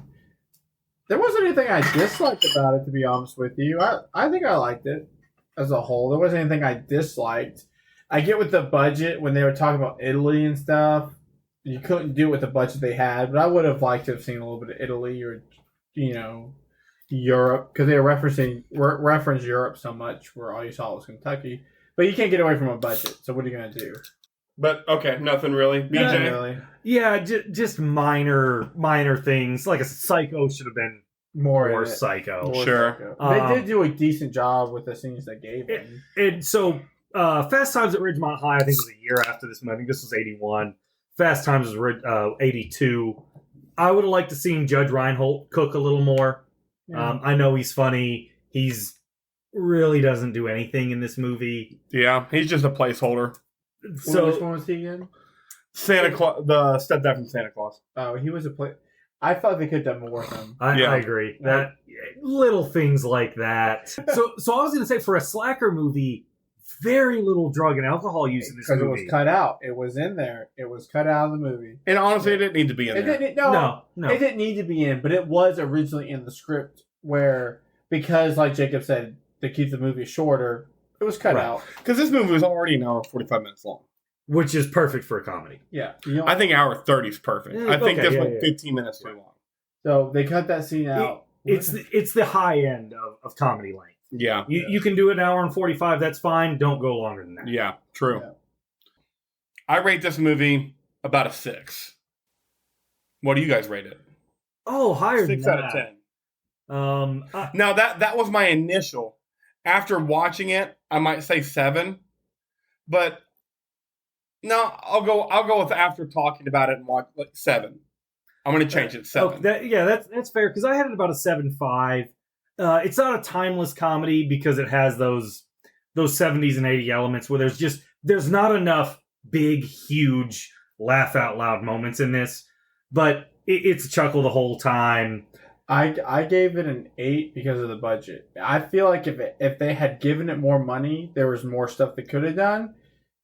There wasn't anything I disliked about it, to be honest with you. I think I liked it as a whole. There wasn't anything I disliked. I get with the budget when they were talking about Italy and stuff. You couldn't do it with the budget they had, but I would have liked to have seen a little bit of Italy or, Europe, because they were reference Europe so much where all you saw was Kentucky. But you can't get away from a budget, so what are you going to do? But, okay, nothing really. BJ? Nothing really. Yeah, just minor things. Like a Psycho should have been more Psycho. Sure. They did do a decent job with the scenes they gave them. And so, Fast Times at Ridgemont High, I think, was a year after this movie. I think this was 81. Fast Times was 82. I would have liked to seen Judge Reinhold cook a little more. Yeah. I know he's funny. He's really doesn't do anything in this movie. Yeah, he's just a placeholder. So which one was he again? Santa Claus, the stepdad from Santa Claus. Oh, he was I thought they could have done more with him. I agree. That little things like that. So I was going to say, for a slacker movie, very little drug and alcohol use in this movie. Because it was cut out. It was in there. It was cut out of the movie. And honestly, it didn't need to be in there. No. It didn't need to be in, but it was originally in the script because, like Jacob said, to keep the movie shorter, it was cut out. Because this movie was already an hour and 45 minutes long. Which is perfect for a comedy. Yeah. I think hour 30 is perfect. I think this went 15 minutes too long. So they cut that scene out. It's the high end of comedy length. Yeah. You can do an hour and 45, that's fine. Don't go longer than that. Yeah, true. Yeah. I rate this movie about a 6. What do you guys rate it? Oh, higher than 6 that. out of 10. Now, that was my initial. After watching it, I might say 7. But no, I'll go with after talking about it and watch 7. I'm going to change it 7. That's fair, because I had it about a 7.5. It's not a timeless comedy because it has those 70s and 80s elements where there's not enough big, huge, laugh out loud moments in this, but it's a chuckle the whole time. I gave it an 8 because of the budget. I feel like if they had given it more money, there was more stuff they could have done,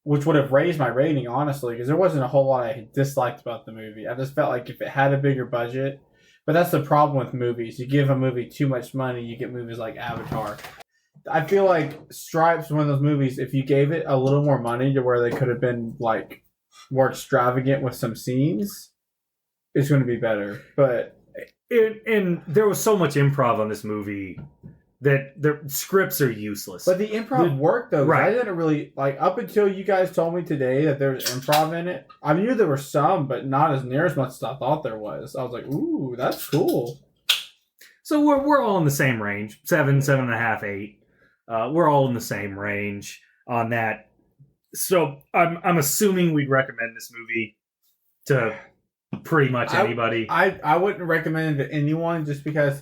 which would have raised my rating, honestly, because there wasn't a whole lot I disliked about the movie. I just felt like if it had a bigger budget, but that's the problem with movies. You give a movie too much money, you get movies like Avatar. I feel like Stripes, one of those movies, if you gave it a little more money to where they could have been like more extravagant with some scenes, it's going to be better. But and there was so much improv on this movie that the scripts are useless. But the improv worked, though. Right. I didn't really, up until you guys told me today that there's improv in it, I knew there were some, but not as near as much as I thought there was. I was like, ooh, that's cool. So we're all in the same range. 7, 7.5, 8. We're all in the same range on that. So I'm assuming we'd recommend this movie to pretty much anybody. I wouldn't recommend it to anyone just because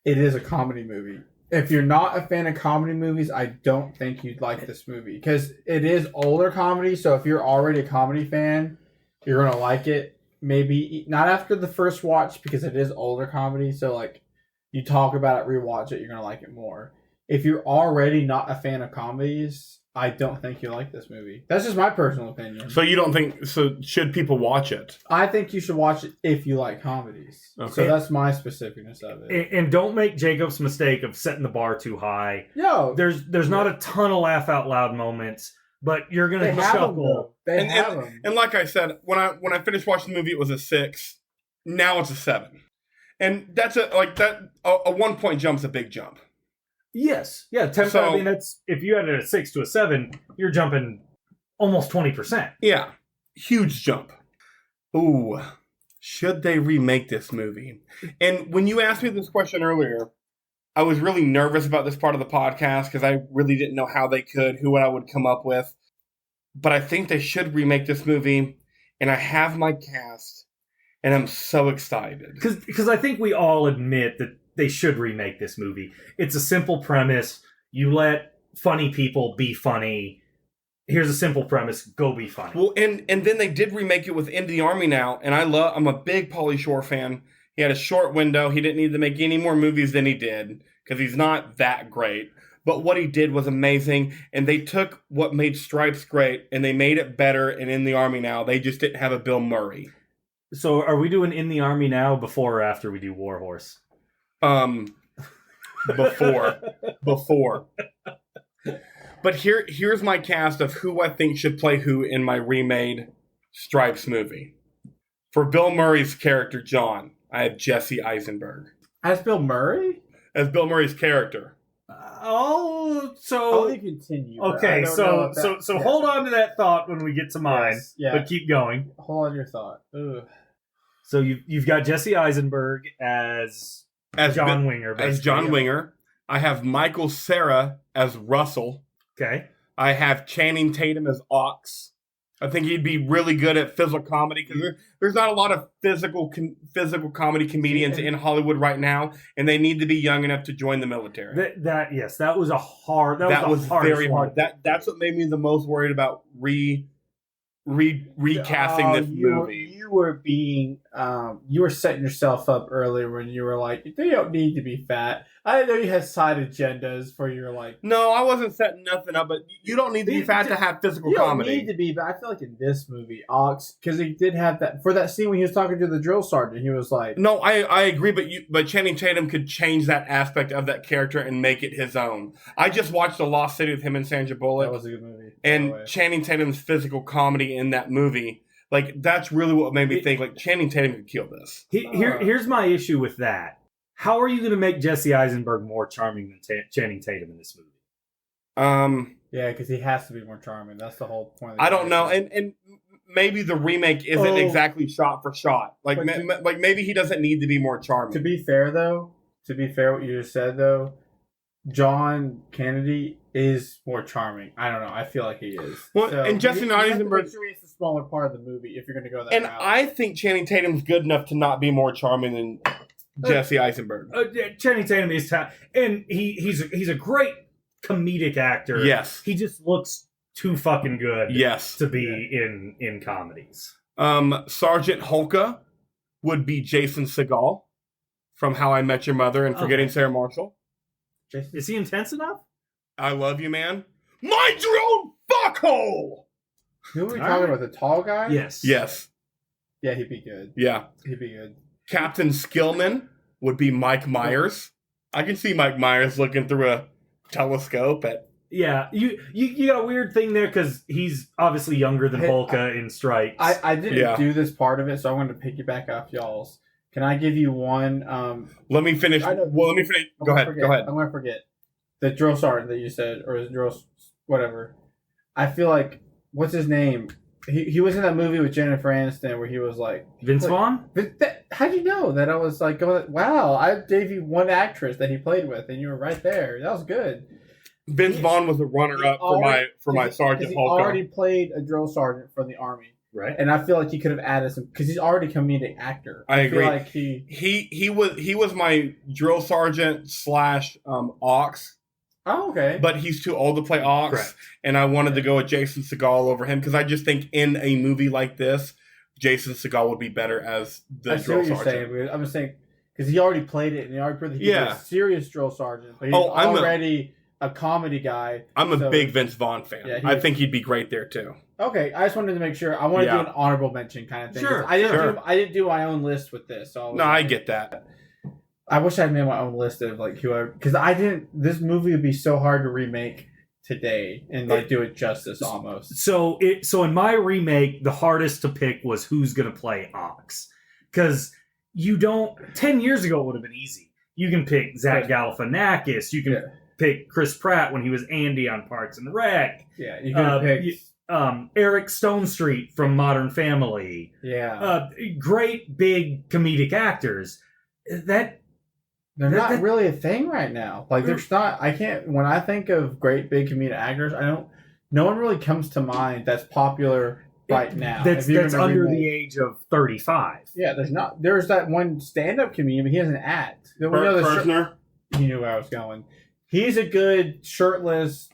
it is a comedy movie. If you're not a fan of comedy movies, I don't think you'd like this movie because it is older comedy. So if you're already a comedy fan, you're going to like it. Maybe not after the first watch because it is older comedy. So you talk about it, rewatch it, you're going to like it more. If you're already not a fan of comedies, I don't think you like this movie. That's just my personal opinion. So you don't think... So should people watch it? I think you should watch it if you like comedies. Okay. So that's my specificness of it. And don't make Jacob's mistake of setting the bar too high. No. There's not a ton of laugh out loud moments, but you're going to chuckle. They have them. And like I said, when I finished watching the movie, it was a 6. Now it's a 7. And that's a 1 point jump's a big jump. Yes. Yeah. I mean, that's if you had it a 6 to a 7, you're jumping almost 20%. Yeah. Huge jump. Ooh. Should they remake this movie? And when you asked me this question earlier, I was really nervous about this part of the podcast because I really didn't know how they could, who I would come up with. But I think they should remake this movie, and I have my cast, and I'm so excited. Because I think we all admit that they should remake this movie. It's a simple premise. You let funny people be funny. Here's a simple premise. Go be funny. Well, and then they did remake it with In the Army Now, and I'm a big Pauly Shore fan. He had a short window. He didn't need to make any more movies than he did because he's not that great. But what he did was amazing, and they took what made Stripes great, and they made it better in the Army Now. They just didn't have a Bill Murray. So are we doing In the Army Now before or after we do War Horse? Before. But here's my cast of who I think should play who in my remade Stripes movie. For Bill Murray's character, John, I have Jesse Eisenberg. As Bill Murray? As Bill Murray's character. I'll continue. Okay, so hold on to that thought when we get to mine. Yes, but keep going. Hold on your thought. Ugh. So you've got Jesse Eisenberg as John Winger. Basically. As John Winger. I have Michael Cera as Russell. Okay. I have Channing Tatum as Ox. I think he'd be really good at physical comedy because there's not a lot of physical comedy comedians in Hollywood right now, and they need to be young enough to join the military. That was very hard. That's what made me the most worried about recasting this movie. You were setting yourself up earlier when you were like, they don't need to be fat. I didn't know you had side agendas for your like. No, I wasn't setting nothing up, but you don't need to be fat to have physical comedy. You don't need to be, but I feel like in this movie, Ox, because he did have that for that scene when he was talking to the drill sergeant, he was like, "No, I agree, but Channing Tatum could change that aspect of that character and make it his own." I just watched The Lost City with him and Sandra Bullock. That was a good movie. And Channing Tatum's physical comedy in that movie, like that's really what made me think like Channing Tatum could kill this. Here's my issue with that. How are you going to make Jesse Eisenberg more charming than Channing Tatum in this movie? Yeah, because he has to be more charming. That's the whole point. I don't know, and maybe the remake isn't exactly shot for shot. Like maybe he doesn't need to be more charming. To be fair, what you just said though, John Kennedy is more charming. I don't know. I feel like he is. Well, so and Jesse Eisenberg is the smaller part of the movie if you're going to go that route. And I think Channing Tatum's good enough to not be more charming than Jesse Eisenberg. Channing Tatum is and he's a great comedic actor. Yes. He just looks too fucking good to be in comedies. Sergeant Hulka would be Jason Segel from How I Met Your Mother and Forgetting Sarah Marshall. Is he intense enough? I love you, man. Mind your own fuckhole! Who are we talking about? The tall guy? Yes. Yeah, he'd be good. Yeah. He'd be good. Captain Skillman would be Mike Myers. I can see Mike Myers looking through a telescope at... Yeah, you got a weird thing there because he's obviously younger than Volka in Stripes. I didn't do this part of it, so I wanted to piggyback off y'all's. Can I give you one? Let me finish. Let me finish. Go ahead. I'm going to forget. The drill sergeant that you said, or the drill... whatever. I feel like... What's his name? He was in that movie with Jennifer Aniston where he was like... Vince Vaughn? How'd you know that I was like going, wow, I gave you one actress that he played with and you were right there. That was good. Vince Vaughn was a runner-up for my Sergeant He Hulka. already played a drill sergeant for the Army. Right. And I feel like he could have added some... Because he's already a comedic actor. I agree. Feel like he was my drill sergeant / Ox. Oh, okay. But he's too old to play Ox. Correct. And I wanted to go with Jason Segel over him because I just think in a movie like this, Jason Segel would be better as the drill sergeant. Saying. I'm just saying, because he already played it and he already proved that he was a serious drill sergeant. But he's already a comedy guy. I'm a big Vince Vaughn fan. Yeah, I think he'd be great there too. Okay, I just wanted to make sure. I want to do an honorable mention kind of thing. Sure. I didn't do my own list with this. So I get that. I wish I had made my own list of like whoever, because I didn't. This movie would be so hard to remake today and like do it justice almost. So in my remake, the hardest to pick was who's going to play Ox, because 10 years ago it would have been easy. You can pick Zach Galifianakis. You can pick Chris Pratt when he was Andy on Parks and Rec. Yeah, you can pick Eric Stonestreet from Modern Family. Yeah, great big comedic actors. That They're not really a thing right now. Like, there's not. I can't. When I think of great big comedic actors, I don't. No one really comes to mind that's popular right now. That's under the age of 35. Yeah, there's not. There's that one stand-up comedian, but he doesn't act. Kirshner? You knew where I was going. He's a good shirtless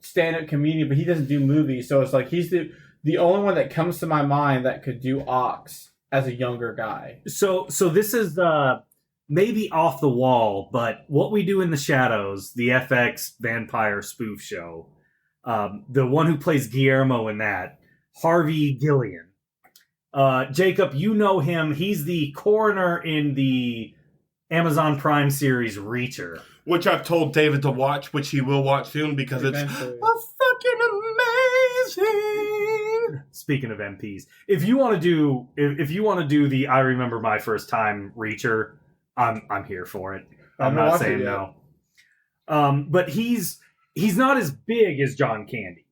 stand-up comedian, but he doesn't do movies. So it's like he's the only one that comes to my mind that could do Ox as a younger guy. So this is maybe off the wall, but What We Do in the Shadows, the FX vampire spoof show, the one who plays Guillermo in that, Harvey Gillian. Jacob, you know him. He's the coroner in the Amazon Prime series Reacher. Which I've told David to watch, which he will watch soon because Eventually. it's fucking amazing. Speaking of MPs, if you want to do the I Remember My First Time Reacher, I'm here for it. I'm not saying no. But he's not as big as John Candy.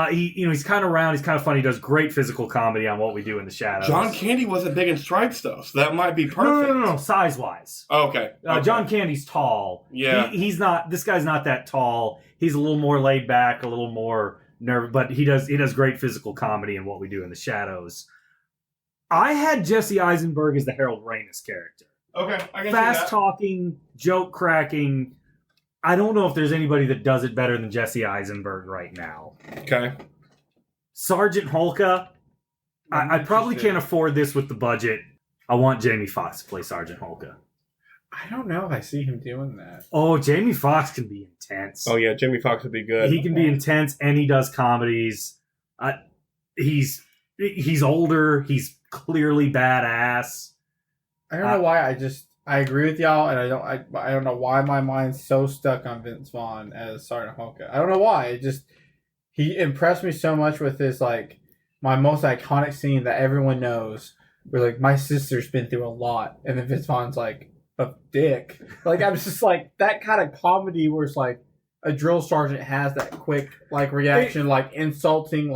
He's kind of round. He's kind of funny. He does great physical comedy on What We Do in the Shadows. John Candy wasn't big in Stripes though, so that might be perfect. No. Size wise. Okay. John Candy's tall. Yeah. He's not. This guy's not that tall. He's a little more laid back, a little more nervous, but he does great physical comedy in What We Do in the Shadows. I had Jesse Eisenberg as the Harold Ramis character. Okay, I can see Fast that. talking, joke cracking. I don't know if there's anybody that does it better than Jesse Eisenberg right now. Okay. Sergeant Holka, I probably can't afford this with the budget. I want Jamie Foxx to play Sergeant Holka. I don't know if I see him doing that. Oh, Jamie Foxx can be intense. Oh yeah, Jamie Foxx would be good. He can be intense, and he does comedies. He's older. He's clearly badass. I don't know why. I agree with y'all, and I don't know why my mind's so stuck on Vince Vaughn as Sergeant Holka. I don't know why. He impressed me so much with his my most iconic scene that everyone knows, where my sister's been through a lot, and then Vince Vaughn's like a dick. I was just that kind of comedy where it's a drill sergeant has that quick reaction, insulting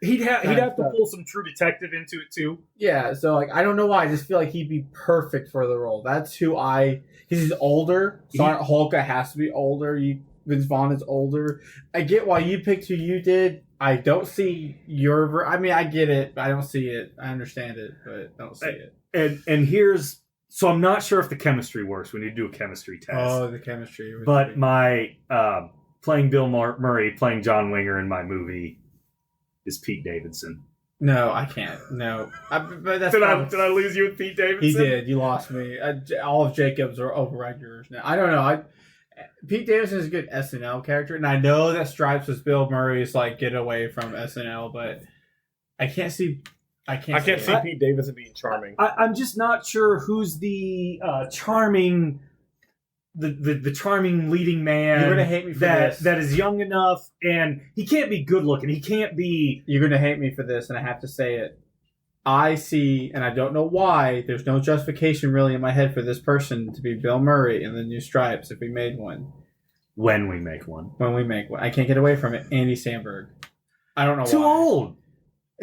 He'd have to pull some True Detective into it too. Yeah, so I don't know why. I just feel like he'd be perfect for the role. That's who he's older. Sergeant Holka has to be older. Vince Vaughn is older. I get why you picked who you did. I don't see your I get it, but I don't see it. I understand it, but I don't see it. And here's so I'm not sure if the chemistry works. We need to do a chemistry test. Oh, the chemistry. But my playing Bill Murray, playing John Winger in my movie is Pete Davidson. No, I can't. No. But that's did I lose you with Pete Davidson? He did. You lost me. All of Jacob's are override yours now. I don't know. Pete Davidson is a good SNL character, and I know that Stripes was Bill Murray's get away from SNL, but I can't see. I can't see Pete Davidson being charming. I'm just not sure who's the charming. The charming leading man. You're gonna hate me for this. That is young enough, and he can't be good looking. He can't be. You're gonna hate me for this, and I have to say it. I see, and I don't know why. There's no justification really in my head for this person to be Bill Murray in the new Stripes if we made one. When we make one. When we make one, I can't get away from it. Andy Samberg. I don't know Too why. old.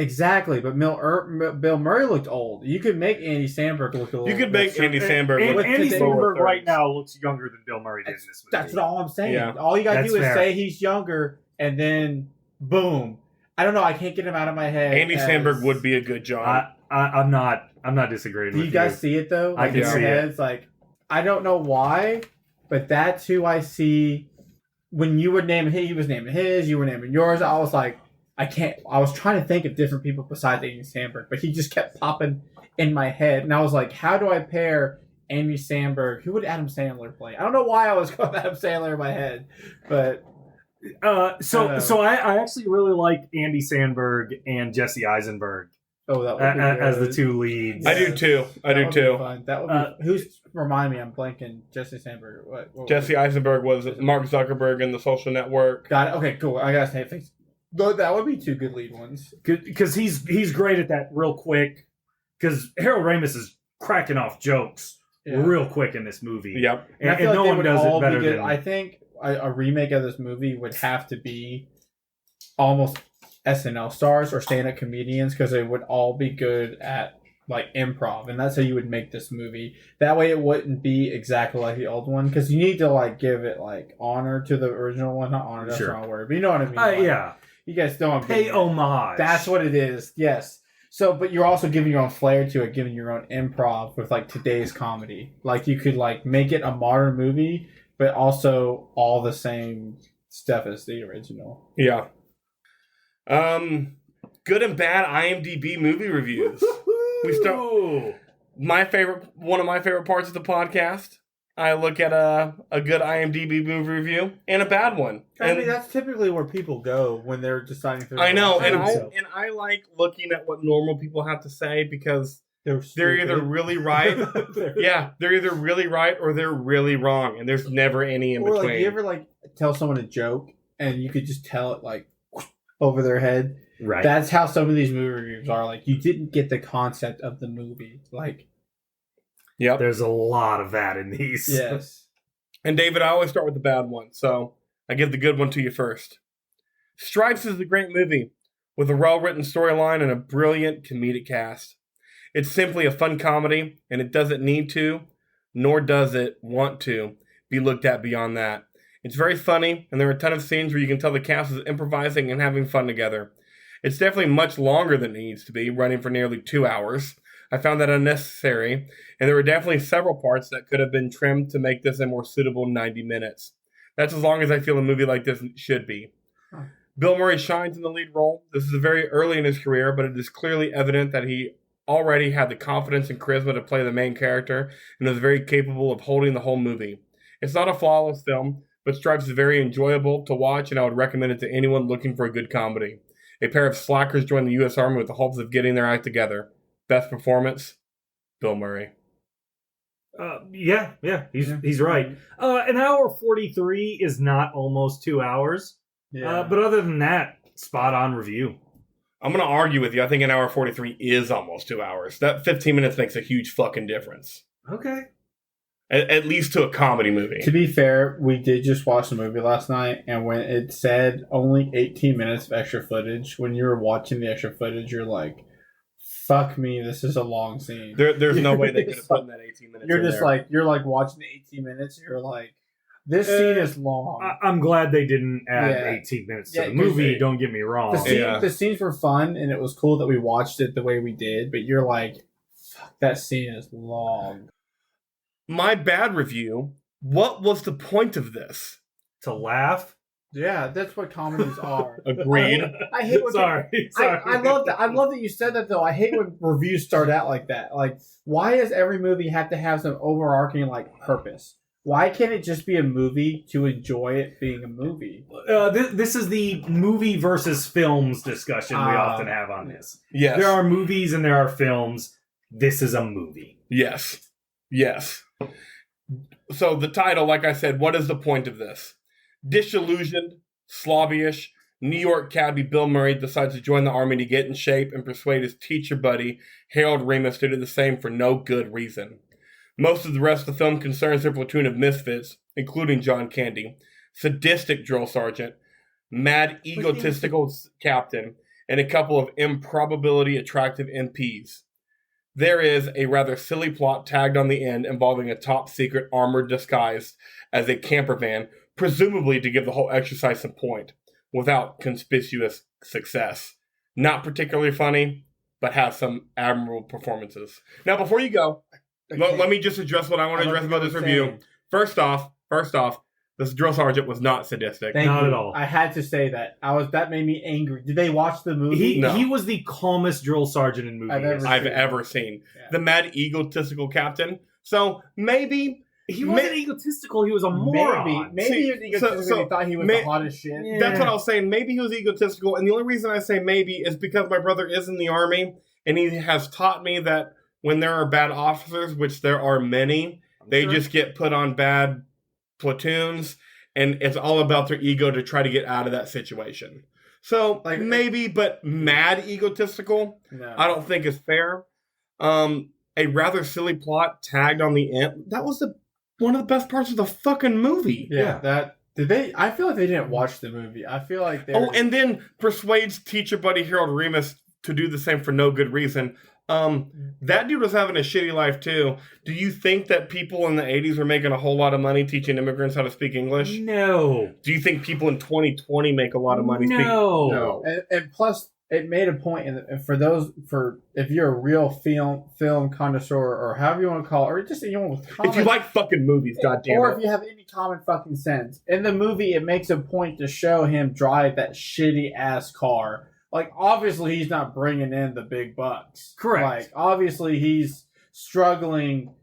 Exactly, but Bill Murray looked old. You could make Andy Samberg look a little. You could make Andy Samberg look. Andy Samberg right now looks younger than Bill Murray did in this movie. That's all I'm saying. Yeah. All you gotta do is fair. say he's younger, and then boom. I don't know. I can't get him out of my head. Andy Samberg would be a good John. I'm not disagreeing Do with you guys see it though? I can see it. It's I don't know why, but that's who I see. When you were naming he was naming his, you were naming yours. I was like, I was trying to think of different people besides Andy Samberg, but he just kept popping in my head. And I was like, how do I pair Andy Samberg? Who would Adam Sandler play? I don't know why I was going with Adam Sandler in my head, but. So I actually really like Andy Samberg and Jesse Eisenberg Oh, that would be as the good. two leads. I do too. That would be fun. That would be. Remind me? I'm blanking. Jesse Sandberg. What Jesse Eisenberg was Mark Zuckerberg in The Social Network. Got it. Okay, cool. I gotta say things. That would be two good lead ones. Because he's great at that real quick. Because Harold Ramis is cracking off jokes real quick in this movie. Yep. And I feel no like one does it better good. than. I think a remake of this movie would have to be almost SNL stars or stand-up comedians because they would all be good at like improv, and that's how you would make this movie. That way, it wouldn't be exactly like the old one, because you need to like give it like honor to the original one. Not honor, that's the wrong word, but you know what I mean. Like, Yeah. You guys don't Pay homage. That's what it is. Yes. So, but you're also giving your own flair to it, giving your own improv with like today's comedy. Like you could like make it a modern movie, but also all the same stuff as the original. Yeah. Good and bad IMDb movie reviews. We start. One of my favorite parts of the podcast. I look at a good IMDb movie review and a bad one. I mean, that's typically where people go when they're deciding. I know, and I like looking at what normal people have to say because they're either really right. They're either really right or they're really wrong, and there's never any in between. Like, you ever like tell someone a joke and you could just tell it like over their head? Right. That's how some of these movie reviews are. Like, you didn't get the concept of the movie. Like. Yep. There's a lot of that in these. Yes. And David, I always start with the bad one, so I give the good one to you first. Stripes is a great movie with a well-written storyline and a brilliant comedic cast. It's simply a fun comedy, and it doesn't need to, nor does it want to, be looked at beyond that. It's very funny, and there are a ton of scenes where you can tell the cast is improvising and having fun together. It's definitely much longer than it needs to be, running for nearly 2 hours. I found that unnecessary, and there were definitely several parts that could have been trimmed to make this a more suitable 90 minutes. That's as long as I feel a movie like this should be. Huh. Bill Murray shines in the lead role. This is very early in his career, but it is clearly evident that he already had the confidence and charisma to play the main character and was very capable of holding the whole movie. It's not a flawless film, but Stripes is very enjoyable to watch, and I would recommend it to anyone looking for a good comedy. A pair of slackers join the U.S. Army with the hopes of getting their act together. Best performance, Bill Murray. He's right. An hour 43 is not almost 2 hours. Yeah. But other than that, spot on review. I'm going to argue with you. I think an hour 43 is almost 2 hours. That 15 minutes makes a huge fucking difference. Okay. At least to a comedy movie. To be fair, we did just watch the movie last night, and when it said only 18 minutes of extra footage, when you were watching the extra footage, you're like, fuck me, this is a long scene. There's no way they could have put in that 18 minutes. You're just like, you're like watching the 18 minutes, and you're like, this scene is long. I'm glad they didn't add 18 minutes to the movie, don't get me wrong. The scenes were fun, and it was cool that we watched it the way we did, but you're like, fuck, that scene is long. My bad review, what was the point of this? To laugh? Yeah, that's what comedies are. Agreed. I hate when Sorry. I love that. I love that you said that, though. I hate when reviews start out like that. Like, why does every movie have to have some overarching like purpose? Why can't it just be a movie to enjoy it being a movie? This is the movie versus films discussion we often have on this. Yes. There are movies and there are films. This is a movie. Yes. So the title, like I said, what is the point of this? Disillusioned, slobbyish, New York cabbie Bill Murray decides to join the army to get in shape and persuade his teacher buddy, Harold Remus, to do the same for no good reason. Most of the rest of the film concerns their platoon of misfits, including John Candy, sadistic drill sergeant, mad egotistical captain, and a couple of improbability attractive MPs. There is a rather silly plot tagged on the end involving a top-secret armored disguised as a camper van, presumably to give the whole exercise some point, without conspicuous success. Not particularly funny, but has some admirable performances. Now, before you go, let me just address what I want to address about this review. First off, this drill sergeant was not sadistic. Not at all. I had to say that. That made me angry. Did they watch the movie? He was the calmest drill sergeant in movies I've ever seen. Yeah. The mad egotistical captain. So maybe he wasn't egotistical. He was a moron. Maybe he was egotistical. He thought he was the hottest shit. Yeah. That's what I was saying. Maybe he was egotistical. And the only reason I say maybe is because my brother is in the army, and he has taught me that when there are bad officers, which there are many, they just get put on bad platoons, and it's all about their ego to try to get out of that situation. So maybe, but mad egotistical, no. I don't think is fair. A rather silly plot tagged on the end. That was one of the best parts of the fucking movie. Yeah. I feel like they didn't watch the movie. I feel like and then persuades teacher buddy Harold Remus to do the same for no good reason. That dude was having a shitty life too. Do you think that people in the 80s were making a whole lot of money teaching immigrants how to speak English? No. Do you think people in 2020 make a lot of money speaking? No. And plus, it made a point for if you're a real film connoisseur or however you want to call it, or just anyone with common, If you like fucking movies, goddamn or it. if you have any common fucking sense, in the movie it makes a point to show him drive that shitty ass car. Like, obviously he's not bringing in the big bucks. Correct. Like, obviously he's struggling,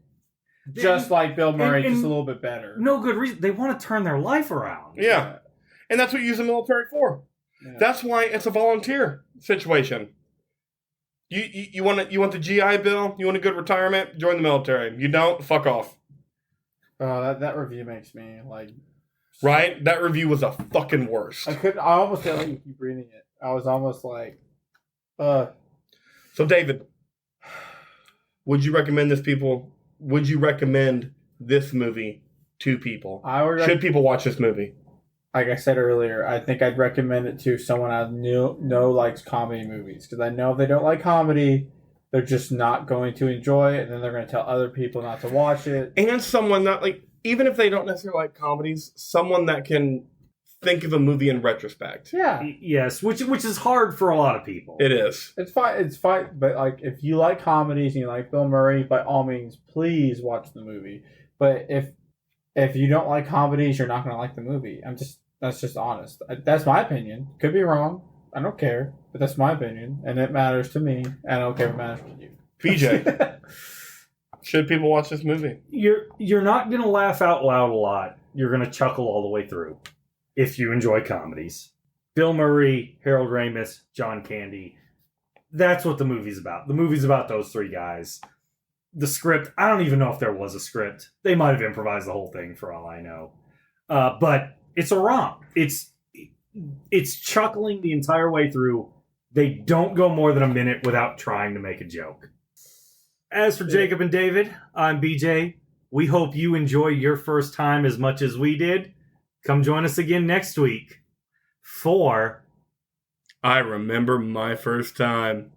just like Bill Murray, just a little bit better. No good reason. They want to turn their life around. Yeah. And that's what you use the military for. Yeah. That's why it's a volunteer situation. You want the GI Bill? You want a good retirement? Join the military. You don't? Fuck off. Oh, that review makes me like. Right? That review was a fucking worst. I almost felt like you keep reading it. I was almost like, So, David, would you recommend this movie to people? Should people watch this movie? Like I said earlier, I think I'd recommend it to someone I know likes comedy movies, because I know if they don't like comedy, they're just not going to enjoy it, and then they're going to tell other people not to watch it. And someone that, like, even if they don't necessarily like comedies, someone that can think of a movie in retrospect. Yeah. Yes, which is hard for a lot of people. It is. It's fine. But, like, if you like comedies and you like Bill Murray, by all means, please watch the movie. But if you don't like comedies, you're not going to like the movie. That's just honest. That's my opinion. Could be wrong. I don't care. But that's my opinion. And it matters to me. And I don't care if it matters to you. PJ, should people watch this movie? You're not going to laugh out loud a lot. You're going to chuckle all the way through if you enjoy comedies. Bill Murray, Harold Ramis, John Candy. That's what the movie's about. The movie's about those three guys. The script, I don't even know if there was a script. They might have improvised the whole thing for all I know. But it's a romp. It's chuckling the entire way through. They don't go more than a minute without trying to make a joke. As for Jacob and David, I'm BJ. We hope you enjoy your first time as much as we did. Come join us again next week for I Remember My First Time.